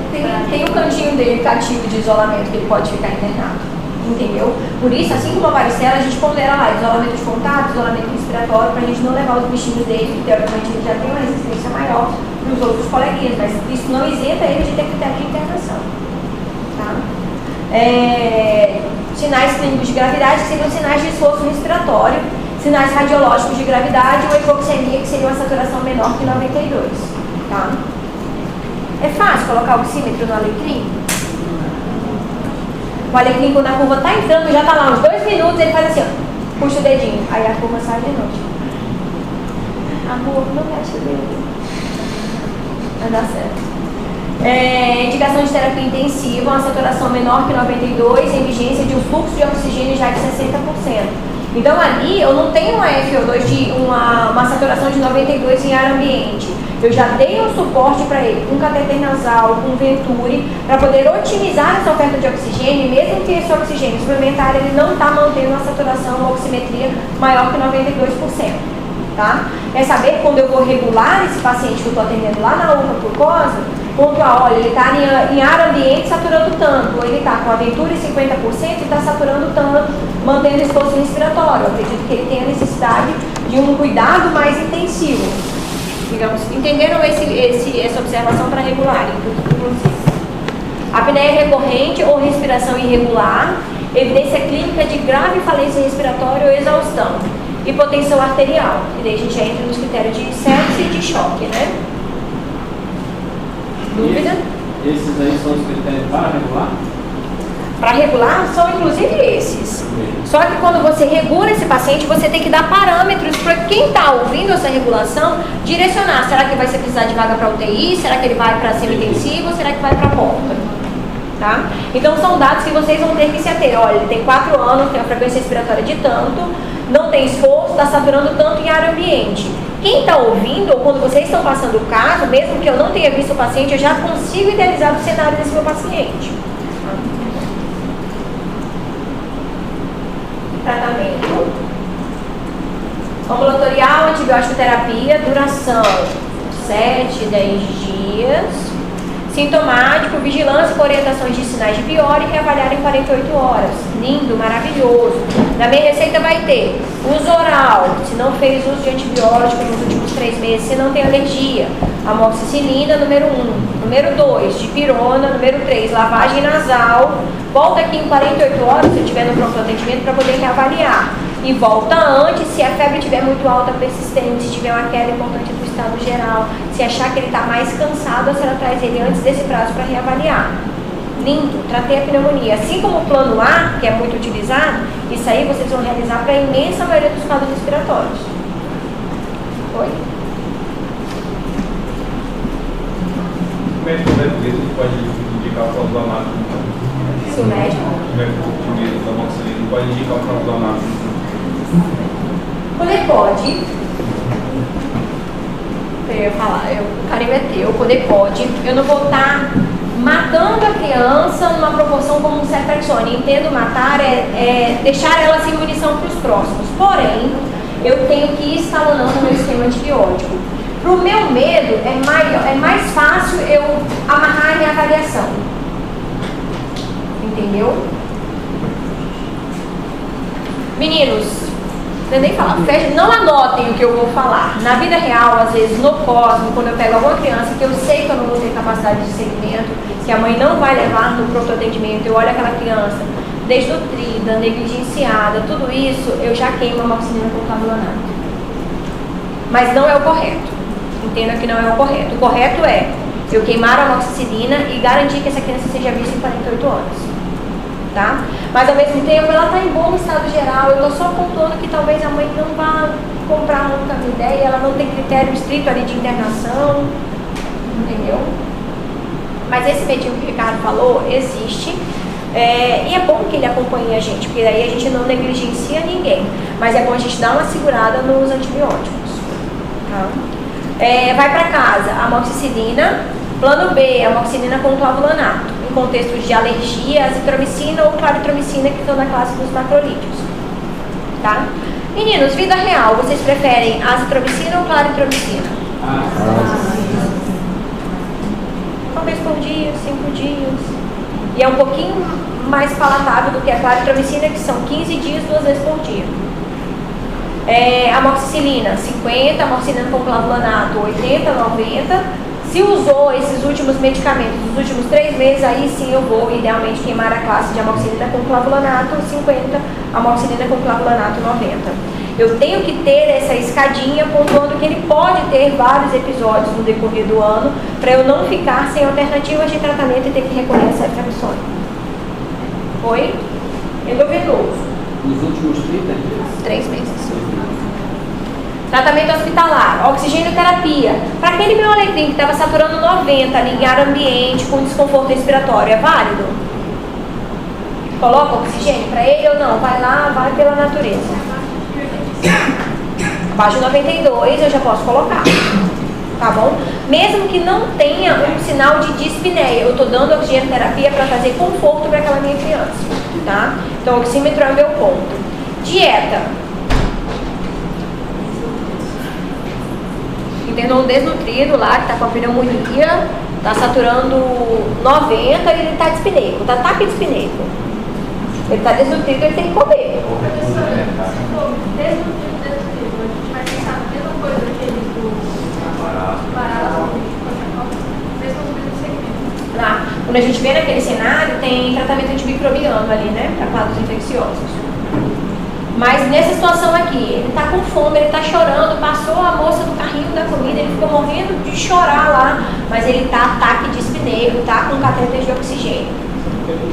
tem um cantinho dele cativo de isolamento que ele pode ficar internado. Entendeu? Por isso, assim como a varicela, a gente pondera lá isolamento de contato, isolamento respiratório, para a gente não levar os bichinhos dele, que teoricamente ele já tem uma resistência maior para os outros coleguinhas, mas isso não isenta ele de ter critério de internação. Tá? Sinais clínicos de gravidade, que seriam sinais de esforço respiratório, sinais radiológicos de gravidade ou hipoxemia, que seria uma saturação menor que 92. Tá? É fácil colocar o oxímetro no alecrim? O alecrim, quando a curva está entrando, já está lá uns 2 minutos, ele faz assim, ó, puxa o dedinho, aí a curva sai de novo. Amor, não mexe o dedo. Vai dar certo. Indicação de terapia intensiva, uma saturação menor que 92, em vigência de um fluxo de oxigênio já de 60%. Então ali eu não tenho uma FO2 de uma saturação de 92 em ar ambiente. Eu já dei um suporte para ele com cateter nasal, com Venturi, para poder otimizar essa oferta de oxigênio, e mesmo que esse oxigênio suplementar ele não está mantendo uma saturação, uma oximetria maior que 92%. Tá? É saber quando eu vou regular esse paciente que eu estou atendendo lá na UPA glucosa, pontuar, olha, ele está em ar ambiente saturando tanto, ou ele está com a Venturi 50% e está saturando tanto, mantendo o esforço respiratório. Eu acredito que ele tenha necessidade de um cuidado mais intensivo. Digamos, entenderam essa observação para regular, inclusive. Apneia recorrente ou respiração irregular, evidência clínica de grave falência respiratória ou exaustão, hipotensão arterial, e daí a gente entra nos critérios de sepse e de choque, né? Dúvida? Esses aí são os critérios para regular? Para regular são inclusive esses. Só que quando você regula esse paciente, você tem que dar parâmetros para quem está ouvindo essa regulação direcionar. Será que vai ser precisar de vaga para UTI? Será que ele vai para semi-intensivo? Ou será que vai para porta? Tá? Então são dados que vocês vão ter que se ater. Olha, ele tem 4 anos, tem a frequência respiratória de tanto, não tem esforço, está saturando tanto em ar ambiente. Quem está ouvindo, ou quando vocês estão passando o caso, mesmo que eu não tenha visto o paciente, eu já consigo idealizar o cenário desse meu paciente. Tratamento ambulatorial, antibiótico terapia, duração 7, 10 dias. Sintomático, vigilância com orientações de sinais de pior e reavaliar em 48 horas. Lindo, maravilhoso. Na minha receita vai ter uso oral, se não fez uso de antibiótico nos últimos 3 meses, se não tem alergia. Amoxicilina, número 1. Número 2, dipirona. Número 3, lavagem nasal. Volta aqui em 48 horas, se eu estiver no pronto atendimento, para poder reavaliar. E volta antes, se a febre estiver muito alta, persistente, se tiver uma queda importante do estado geral, se achar que ele está mais cansado, a senhora traz ele antes desse prazo para reavaliar. Lindo, tratei a pneumonia. Assim como o plano A, que é muito utilizado, isso aí vocês vão realizar para a imensa maioria dos quadros respiratórios. Oi? O médico brasileiro pode indicar o fosfamato? Se o médico? O médico português da amoxicilina pode indicar o fosfamato? Poder pode. Eu ia falar, o carinho é teu, poder pode. Eu não vou estar matando a criança numa proporção como um ceftriaxone. Entendo matar é deixar ela sem munição para os próximos. Porém, eu tenho que ir escalonando o meu esquema antibiótico. Para o meu medo, é mais fácil eu amarrar a minha avaliação. Entendeu? Meninos, eu nem falar, não anotem o que eu vou falar. Na vida real, às vezes, no Cosmo, quando eu pego alguma criança que eu sei que eu não vou ter capacidade de segmento, que a mãe não vai levar no pronto atendimento, eu olho aquela criança desnutrida, negligenciada, tudo isso, eu já queimo a amoxicilina com carbonato. Mas não é o correto. Entenda que não é o correto. O correto é eu queimar a amoxicilina e garantir que essa criança seja vista em 48 horas. Tá? Mas ao mesmo tempo ela está em bom estado geral. Eu estou só pontuando que talvez a mãe não vá comprar nunca ideia, ela não tem critério estrito ali de internação, entendeu? Mas esse medinho que o Ricardo falou, existe. E é bom que ele acompanhe a gente, porque daí a gente não negligencia ninguém. Mas é bom a gente dar uma segurada nos antibióticos. Tá? Vai para casa, amoxicilina. Plano B, amoxicilina com clavulanato, em contextos de alergia, azitromicina ou claritromicina, que estão na classe dos macrolídeos. Tá? Meninos, vida real, vocês preferem azitromicina ou claritromicina? Uma vez por dia, 5 dias. E é um pouquinho mais palatável do que a claritromicina, que são 15 dias, 2 vezes por dia. Amoxicilina, 50, amoxicilina com clavulanato, 80, 90. Se usou esses últimos medicamentos nos últimos 3 meses, aí sim eu vou idealmente queimar a classe de amoxicilina com clavulanato, 50, amoxicilina com clavulanato, 90. Eu tenho que ter essa escadinha pontuando que ele pode ter vários episódios no decorrer do ano, para eu não ficar sem alternativas de tratamento e ter que recorrer a ceftriaxona. Oi? Endovenoso. Nos últimos 30 dias? 3 meses. Tratamento hospitalar, oxigênio terapia. Para aquele meu alecrim que estava saturando 90 em ar ambiente com desconforto respiratório, é válido? Coloca oxigênio para ele ou não? Vai lá, vai pela natureza. Abaixo de 92 eu já posso colocar. Tá bom? Mesmo que não tenha um sinal de dispneia, eu estou dando oxigênio terapia para trazer conforto para aquela minha criança. Tá? Então, o oxímetro é o meu ponto. Dieta. Internou um desnutrido lá, que está com a pneumonia, está saturando 90 e ele está dispneico, está taquidispneico. Ele está desnutrido, ele tem que comer. Professora, se for desnutrido, a gente vai pensar na mesma coisa que ele do barato, mesmo no segmento. Lá, quando a gente vê naquele cenário, tem tratamento antimicrobiano ali, né, para quadros infecciosos. Mas nessa situação aqui, ele está com fome, ele está chorando, passou a moça do carrinho da comida, ele ficou morrendo de chorar lá, mas ele está ataque de dispneia, está com catéter de oxigênio.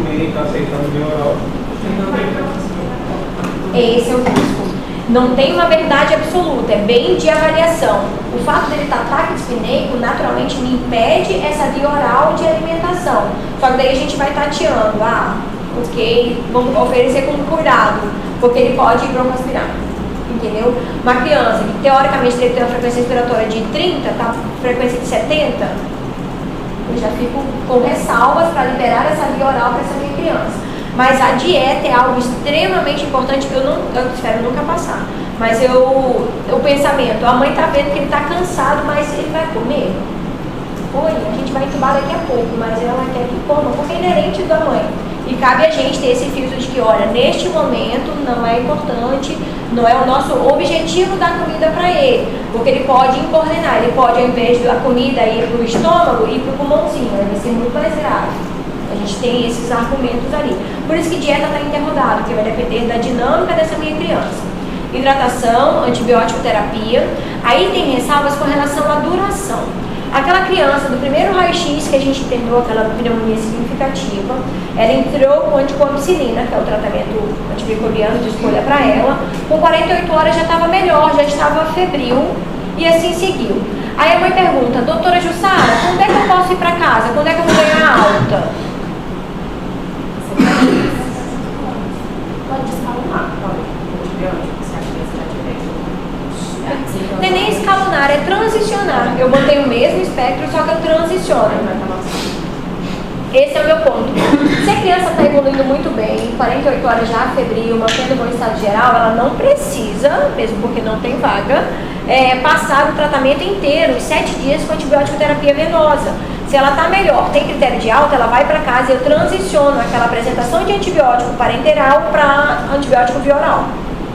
Ninguém está aceitando de oral. Esse é o risco. Não tem uma verdade absoluta, é bem de avaliação. O fato dele estar ataque dispneico naturalmente me impede essa via oral de alimentação. Só que daí a gente vai tateando, ok, vamos oferecer com cuidado, porque ele pode broncoaspirar, entendeu? Uma criança que teoricamente deve ter uma frequência respiratória de 30, tá? Frequência de 70, eu já fico com ressalvas para liberar essa via oral para essa minha criança. Mas a dieta é algo extremamente importante que eu espero nunca passar. Mas o pensamento, a mãe está vendo que ele está cansado, mas ele vai comer? Oi, a gente vai entubar daqui a pouco, mas ela quer que coma, porque é inerente da mãe. E cabe a gente ter esse filtro de que, olha, neste momento não é importante, não é o nosso objetivo dar comida para ele, porque ele pode incoordenar, ele pode, ao invés da comida ir para o estômago, ir para o pulmãozinho, vai ser muito mais grave. A gente tem esses argumentos ali. Por isso que dieta está interrogada, porque vai depender da dinâmica dessa minha criança. Hidratação, antibiótico terapia, aí tem ressalvas com relação à duração. Aquela criança do primeiro raio-x que a gente internou, aquela pneumonia significativa, ela entrou com anticoampicilina, que é o tratamento antimicrobiano de escolha para ela, com 48 horas já estava melhor, já estava febril e assim seguiu. Aí a mãe pergunta, doutora Jussara, quando é que eu posso ir para casa? Quando é que eu vou ganhar alta? Pode escalar, não é nem escalonar, é transicionar. Eu mantenho o mesmo espectro, só que eu transiciono. Esse é o meu ponto. Se a criança está evoluindo muito bem, 48 horas já febril, mantendo bom estado geral, ela não precisa, mesmo porque não tem vaga, passar o tratamento inteiro, os 7 dias com antibiótico terapia venosa. Se ela está melhor, tem critério de alta, ela vai para casa e eu transiciono aquela apresentação de antibiótico parenteral para antibiótico via oral.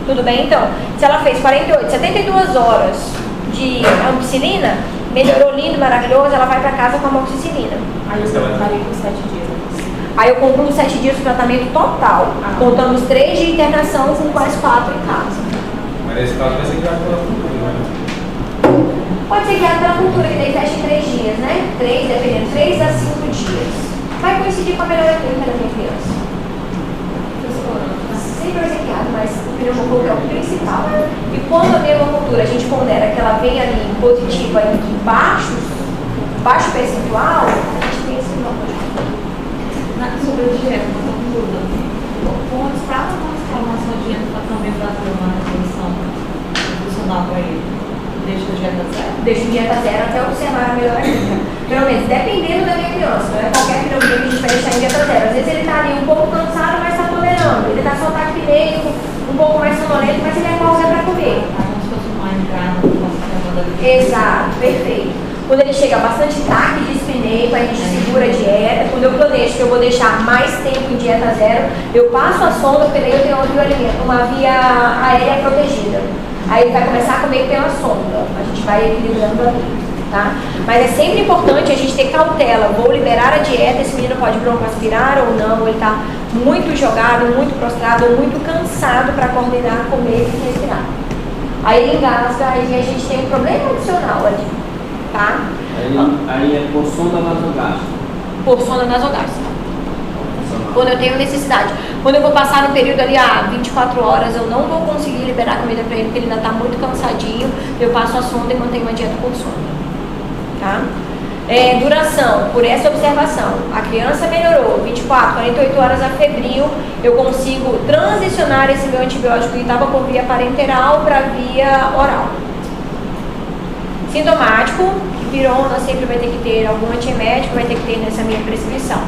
Tudo bem? Então, se ela fez 48, 72 horas de ampicilina, melhorou lindo, maravilhoso, ela vai para casa com a amoxicilina. Aí eu parei com 7 dias. Aí eu concluo 7 dias de tratamento total. Contamos 3 de internação com quase 4 em casa. Mas nesse caso vai ser guiado pela cultura, né? Pode ser guiado pela cultura, que daí fecha em 3 dias, né? 3, dependendo, 3 a 5 dias. Vai coincidir com a melhora clínica da minha criança. semi-orsequiado, mas o pneumococo é o principal. E quando a pneumocultura a gente pondera que ela vem ali positiva em baixo percentual, a gente tem esse nome. Sobre a dieta, uma dúvida. Como estava uma transformação de dieta para também fazer uma resolução funcional para ele? Deixa a dieta zero? Deixa a dieta zero até observar a melhora clínica. Pelo menos, dependendo da minha criança, não é qualquer pneumonia que a gente vai deixar em dieta zero. Às vezes ele está ali um pouco cansado, mas está tolerando. Ele está só taquipneico, um pouco mais sonolento, mas ele é pausa para comer. Como se fosse uma entrada no sistema da vida. Exato, perfeito. Quando ele chega bastante taque de espineico, a gente segura a dieta. Quando eu planejo que eu vou deixar mais tempo em dieta zero, eu passo a sonda, porque daí eu tenho uma via aérea protegida. Aí ele vai começar a comer pela sonda. A gente vai equilibrando ali, tá? Mas é sempre importante a gente ter cautela. Vou liberar a dieta, esse menino pode broncoaspirar ou não, ele está muito jogado, muito prostrado, ou muito cansado para coordenar, comer e respirar. Aí ele engasga e a gente tem um problema adicional ali, tá? Aí é por sonda nasogástrica. Por sonda nasogástrica. Quando eu tenho necessidade. Quando eu vou passar no período ali, 24 horas, eu não vou conseguir liberar comida para ele, porque ele ainda está muito cansadinho, eu passo a sonda e mantenho uma dieta com sonda. Tá? Duração, por essa observação, a criança melhorou, 24, 48 horas afebril, eu consigo transicionar esse meu antibiótico que estava por via parenteral para via oral. Sintomático, pirona sempre vai ter que ter, algum antiemético vai ter que ter nessa minha prescrição.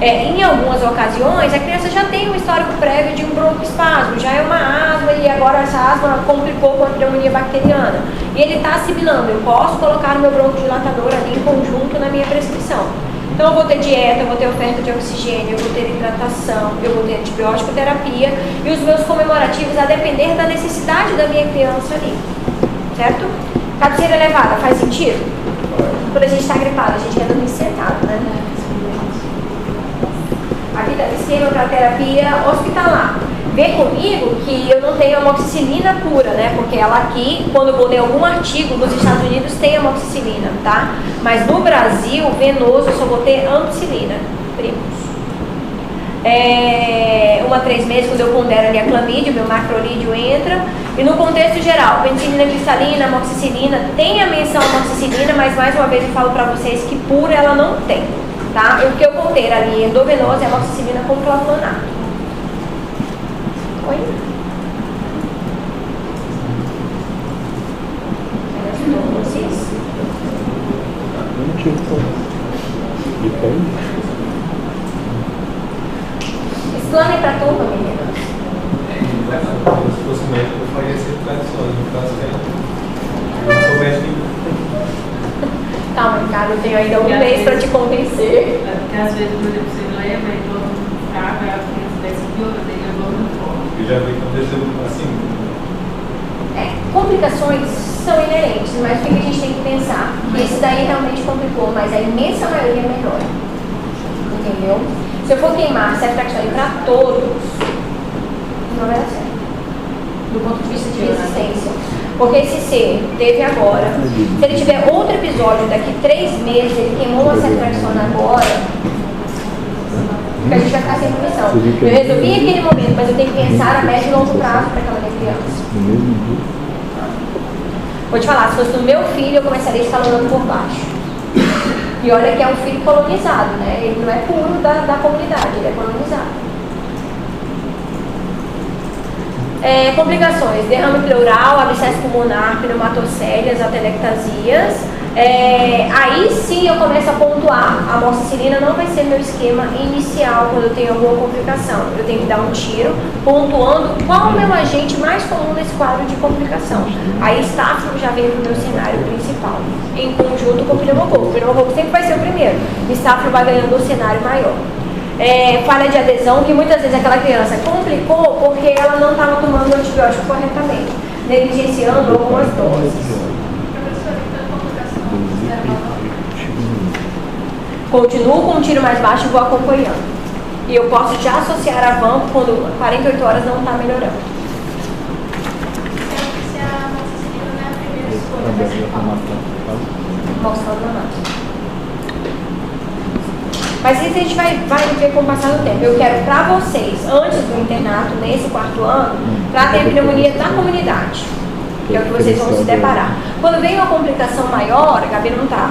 Em algumas ocasiões, a criança já tem um histórico prévio de um broncoespasmo, já é uma asma e agora essa asma complicou com a pneumonia bacteriana. E ele está assimilando, eu posso colocar o meu broncodilatador ali em conjunto na minha prescrição. Então eu vou ter dieta, eu vou ter oferta de oxigênio, eu vou ter hidratação, eu vou ter antibiótico terapia e os meus comemorativos a depender da necessidade da minha criança ali. Certo? Cabeceira elevada, faz sentido? Quando a gente está gripado, a gente quer dormir sentado, né? Aqui está esquema para terapia hospitalar. Vê comigo que eu não tenho amoxicilina pura, né? Porque ela aqui, quando eu vou ler algum artigo nos Estados Unidos, tem amoxicilina, tá? Mas no Brasil, venoso, eu só vou ter ampicilina, primos. Uma 3 meses, quando eu pondero ali a clamídia, meu macrolídeo entra. E no contexto geral, penicilina, cristalina, amoxicilina, tem a menção amoxicilina, mas mais uma vez eu falo para vocês que pura ela não tem. Tá? O que eu vou ter ali, endovenosa, é amoxicilina com clavulanato. Oi? Explane pra turma, meninas. Se fosse médico, eu faria sempre tradições, no caso eu não sou médico. Calma, Ricardo, eu tenho ainda um mês para te convencer. Porque às vezes, por exemplo, você leva e todo mundo fraco, aí a criança desce piora, daí levou muito forte. Eu já vi que aconteceu assim. Complicações são inerentes, mas o que a gente tem que pensar? Que esse daí realmente complicou, mas a imensa maioria melhora. Entendeu? Se eu for queimar ceftriaxone para todos, não vai dar certo. Do ponto de vista de resistência. Porque esse ser teve agora, se ele tiver outro episódio daqui 3 meses, ele queimou uma ceftriaxone agora, a gente vai ficar sem munição. Eu resolvi aquele momento, mas eu tenho que pensar a médio e longo prazo para aquela minha criança. Vou te falar, se fosse no meu filho, eu começaria escalonando por baixo. E olha que é um filho colonizado, né? Ele não é puro da comunidade, ele é colonizado. Complicações, derrame pleural, abscesso pulmonar, pneumatocélias, atelectasias. Aí sim eu começo a pontuar. A amoxicilina não vai ser meu esquema inicial quando eu tenho alguma complicação. Eu tenho que dar um tiro pontuando qual é o meu agente mais comum nesse quadro de complicação. Aí Staphylo já veio para o meu cenário principal, em conjunto com o pneumococo. O pneumococo sempre vai ser o primeiro. Staphylo vai ganhando um cenário maior. Falha de adesão, que muitas vezes aquela criança complicou porque ela não estava tomando o antibiótico corretamente, negligenciando algumas doses. Continuo com um tiro mais baixo e vou acompanhando. E eu posso já associar a VAMP quando 48 horas não está melhorando. Se a amoxicilina não é a primeira escolha, vai ser qual? Moxiflavonato. Mas isso a gente vai ver com o passar do tempo. Eu quero para vocês, antes do internato, nesse 4º ano, tratem a pneumonia na comunidade. Que é o que vocês vão se deparar. Quando vem uma complicação maior, a Gabi não tá,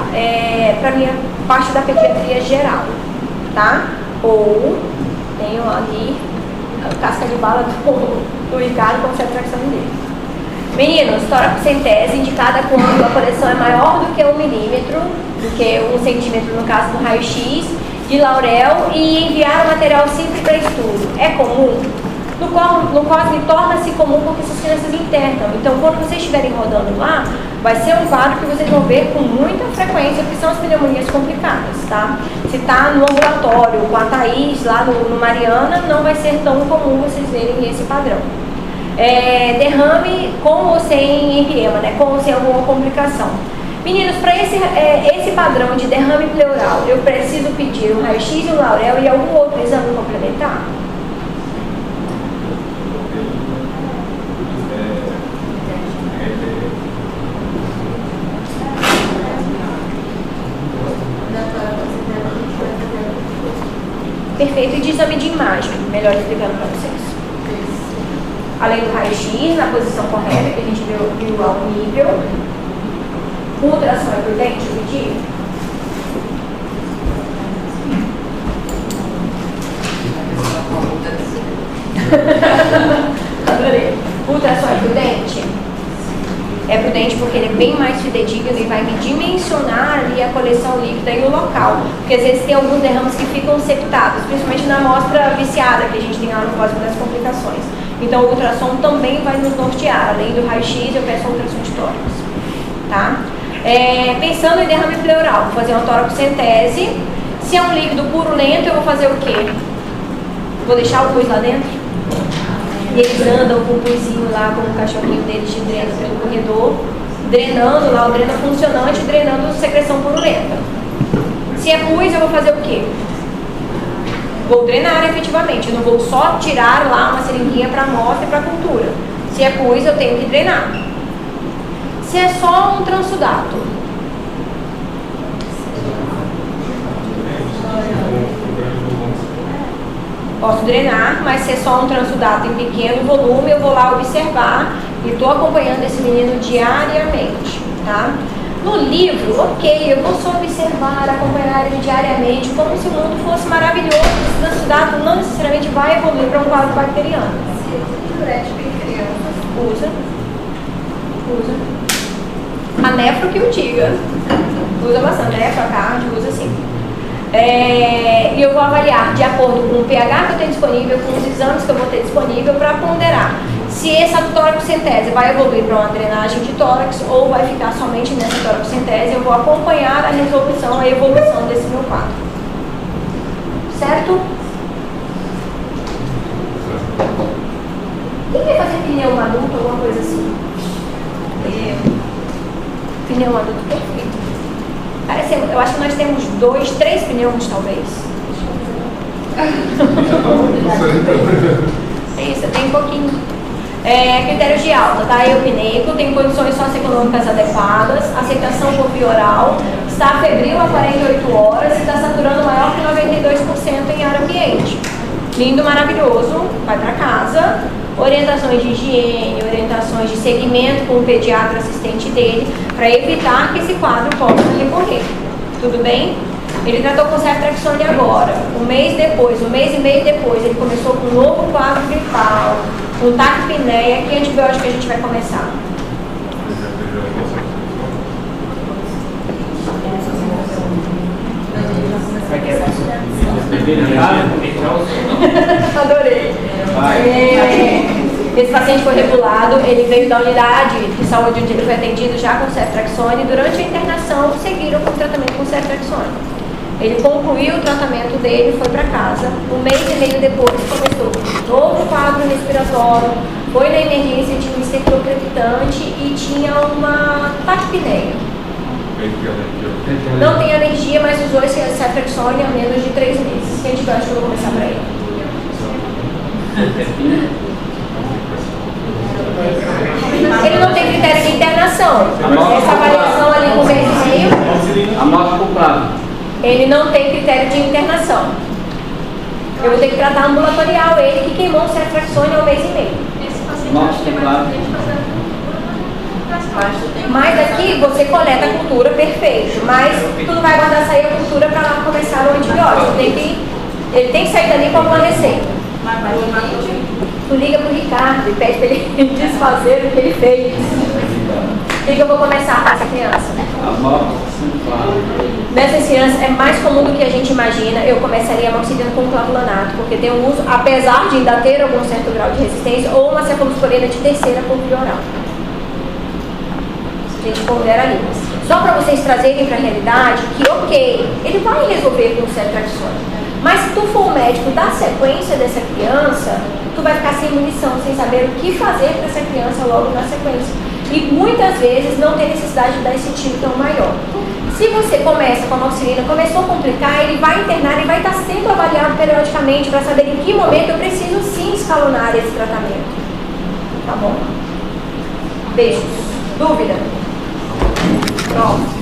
para mim, parte da pediatria geral, tá? Ou tenho ali a casca de bala do Ricardo com cetraxone dele. Meninos, toracocentese indicada quando a coleção é maior do que 1 milímetro, do que 1 centímetro no caso do raio-x, de Laurel, e enviar o material simples para estudo. É comum? No COSME torna-se comum porque essas crianças internam. Então, quando vocês estiverem rodando lá, vai ser um quadro que vocês vão ver com muita frequência, que são as pneumonias complicadas, tá? Se está no ambulatório com a Thaís, lá no Mariana, não vai ser tão comum vocês verem esse padrão. Derrame com ou sem empiema, né? Com ou sem alguma complicação. Meninos, para esse padrão de derrame pleural, eu preciso pedir o raio-x, o Laurel e algum outro exame complementar? Perfeito, e de exame de imagem, melhor explicando para vocês. Além do raio-x, na posição correta, que a gente viu ao nível. Ultrassom é prudente, eu pedi? Adorei. Ultrassom é prudente? É prudente porque ele é bem mais fidedigno e vai me dimensionar ali a coleção líquida e o local. Porque às vezes tem alguns derrames que ficam septados, principalmente na amostra viciada que a gente tem lá no COSME das complicações. Então o ultrassom também vai nos nortear. Além do raio-x, eu peço a ultrassom de tórax. Tá? Pensando em derrame pleural, vou fazer uma toracocentese. Se é um líquido purulento, eu vou fazer o quê? Vou deixar o pus lá dentro? E eles andam com o puzinho lá, com o cachorrinho deles de dreno pelo corredor, drenando lá, o dreno funcionante, drenando secreção purulenta. Se é pus, eu vou fazer o quê? Vou drenar efetivamente, eu não vou só tirar lá uma seringuinha para amostra e para cultura. Se é pus, eu tenho que drenar. Se é só um transudato, posso drenar, mas se é só um transudato em pequeno volume, eu vou lá observar e estou acompanhando esse menino diariamente, tá? No livro, ok, eu vou só observar, acompanhar ele diariamente, como se o mundo fosse maravilhoso. Esse transudato não necessariamente vai evoluir para um quadro bacteriano. Diurético em crianças. Usa. A nefro que o diga. Usa bastante, nefro, a cardio, usa sim. E eu vou avaliar de acordo com o pH que eu tenho disponível, com os exames que eu vou ter disponível para ponderar se essa toracocentese vai evoluir para uma drenagem de tórax ou vai ficar somente nessa toracocentese. Eu vou acompanhar a resolução, a evolução desse meu quadro. Certo? Quem vai fazer pneu adulto, alguma coisa assim? Pneu adulto perfeito. Eu acho que nós temos 2, 3 pneus, talvez. É isso, tem um pouquinho. Critérios de alta, tá? Eupneico, tem condições socioeconômicas adequadas, aceitação por via oral, está febril há 48 horas e está saturando maior que 92% em ar ambiente. Lindo, maravilhoso, vai para casa. Orientações de higiene, orientações de segmento com o pediatra assistente dele, para evitar que esse quadro possa recorrer. Tudo bem? Ele tratou com ceftriaxone agora. Um mês e meio depois, ele começou com um novo quadro gripal, com taquipneia. Que antibiótico a gente vai começar? Adorei. Esse paciente foi regulado, ele veio da unidade de saúde onde ele foi atendido já com ceftriaxone. Durante a internação, seguiram com o tratamento com ceftriaxone. Ele concluiu o tratamento dele, foi para casa. Um mês e meio depois, começou um novo quadro respiratório, foi na emergência, tinha um esterocrepitante e tinha uma taquipneia. Não tem alergia, mas usou esse ceftriaxone há menos de 3 meses. Que antibiótico eu vou começar para ele? Ele não tem critério de internação. Essa avaliação ali com mês e meio. Amostra por prazo. ele não tem critério de internação. Eu vou ter que tratar ambulatorial ele que queimou um ceftriaxone há 1 mês e meio. Esse paciente Nossa, acho que é tem mais claro. urgente fazer a cultura. Mas aqui você coleta a cultura, perfeito. Mas tu não vai guardar sair a cultura para lá começar o antibiótico. Ele tem que sair dali com alguma receita. Tu liga pro Ricardo e pede para ele desfazer o que ele fez. O que eu vou começar com essa criança? Nessas crianças é mais comum do que a gente imagina. Eu começaria amoxicilina com clavulanato, porque tem um uso, apesar de ainda ter algum certo grau de resistência, ou uma cefalosporina de terceira por via oral. A gente pondera ali. Só para vocês trazerem para a realidade que, ok, ele vai resolver com o ceftriaxone. Mas se tu for o médico da sequência dessa criança, tu vai ficar sem munição, sem saber o que fazer para essa criança logo na sequência. E muitas vezes não tem necessidade de dar esse tiro tão maior. Se você começa com a amoxicilina, começou a complicar, ele vai internar e vai estar sendo avaliado periodicamente para saber em que momento eu preciso sim escalonar esse tratamento. Tá bom? Beijos. Dúvida? Pronto.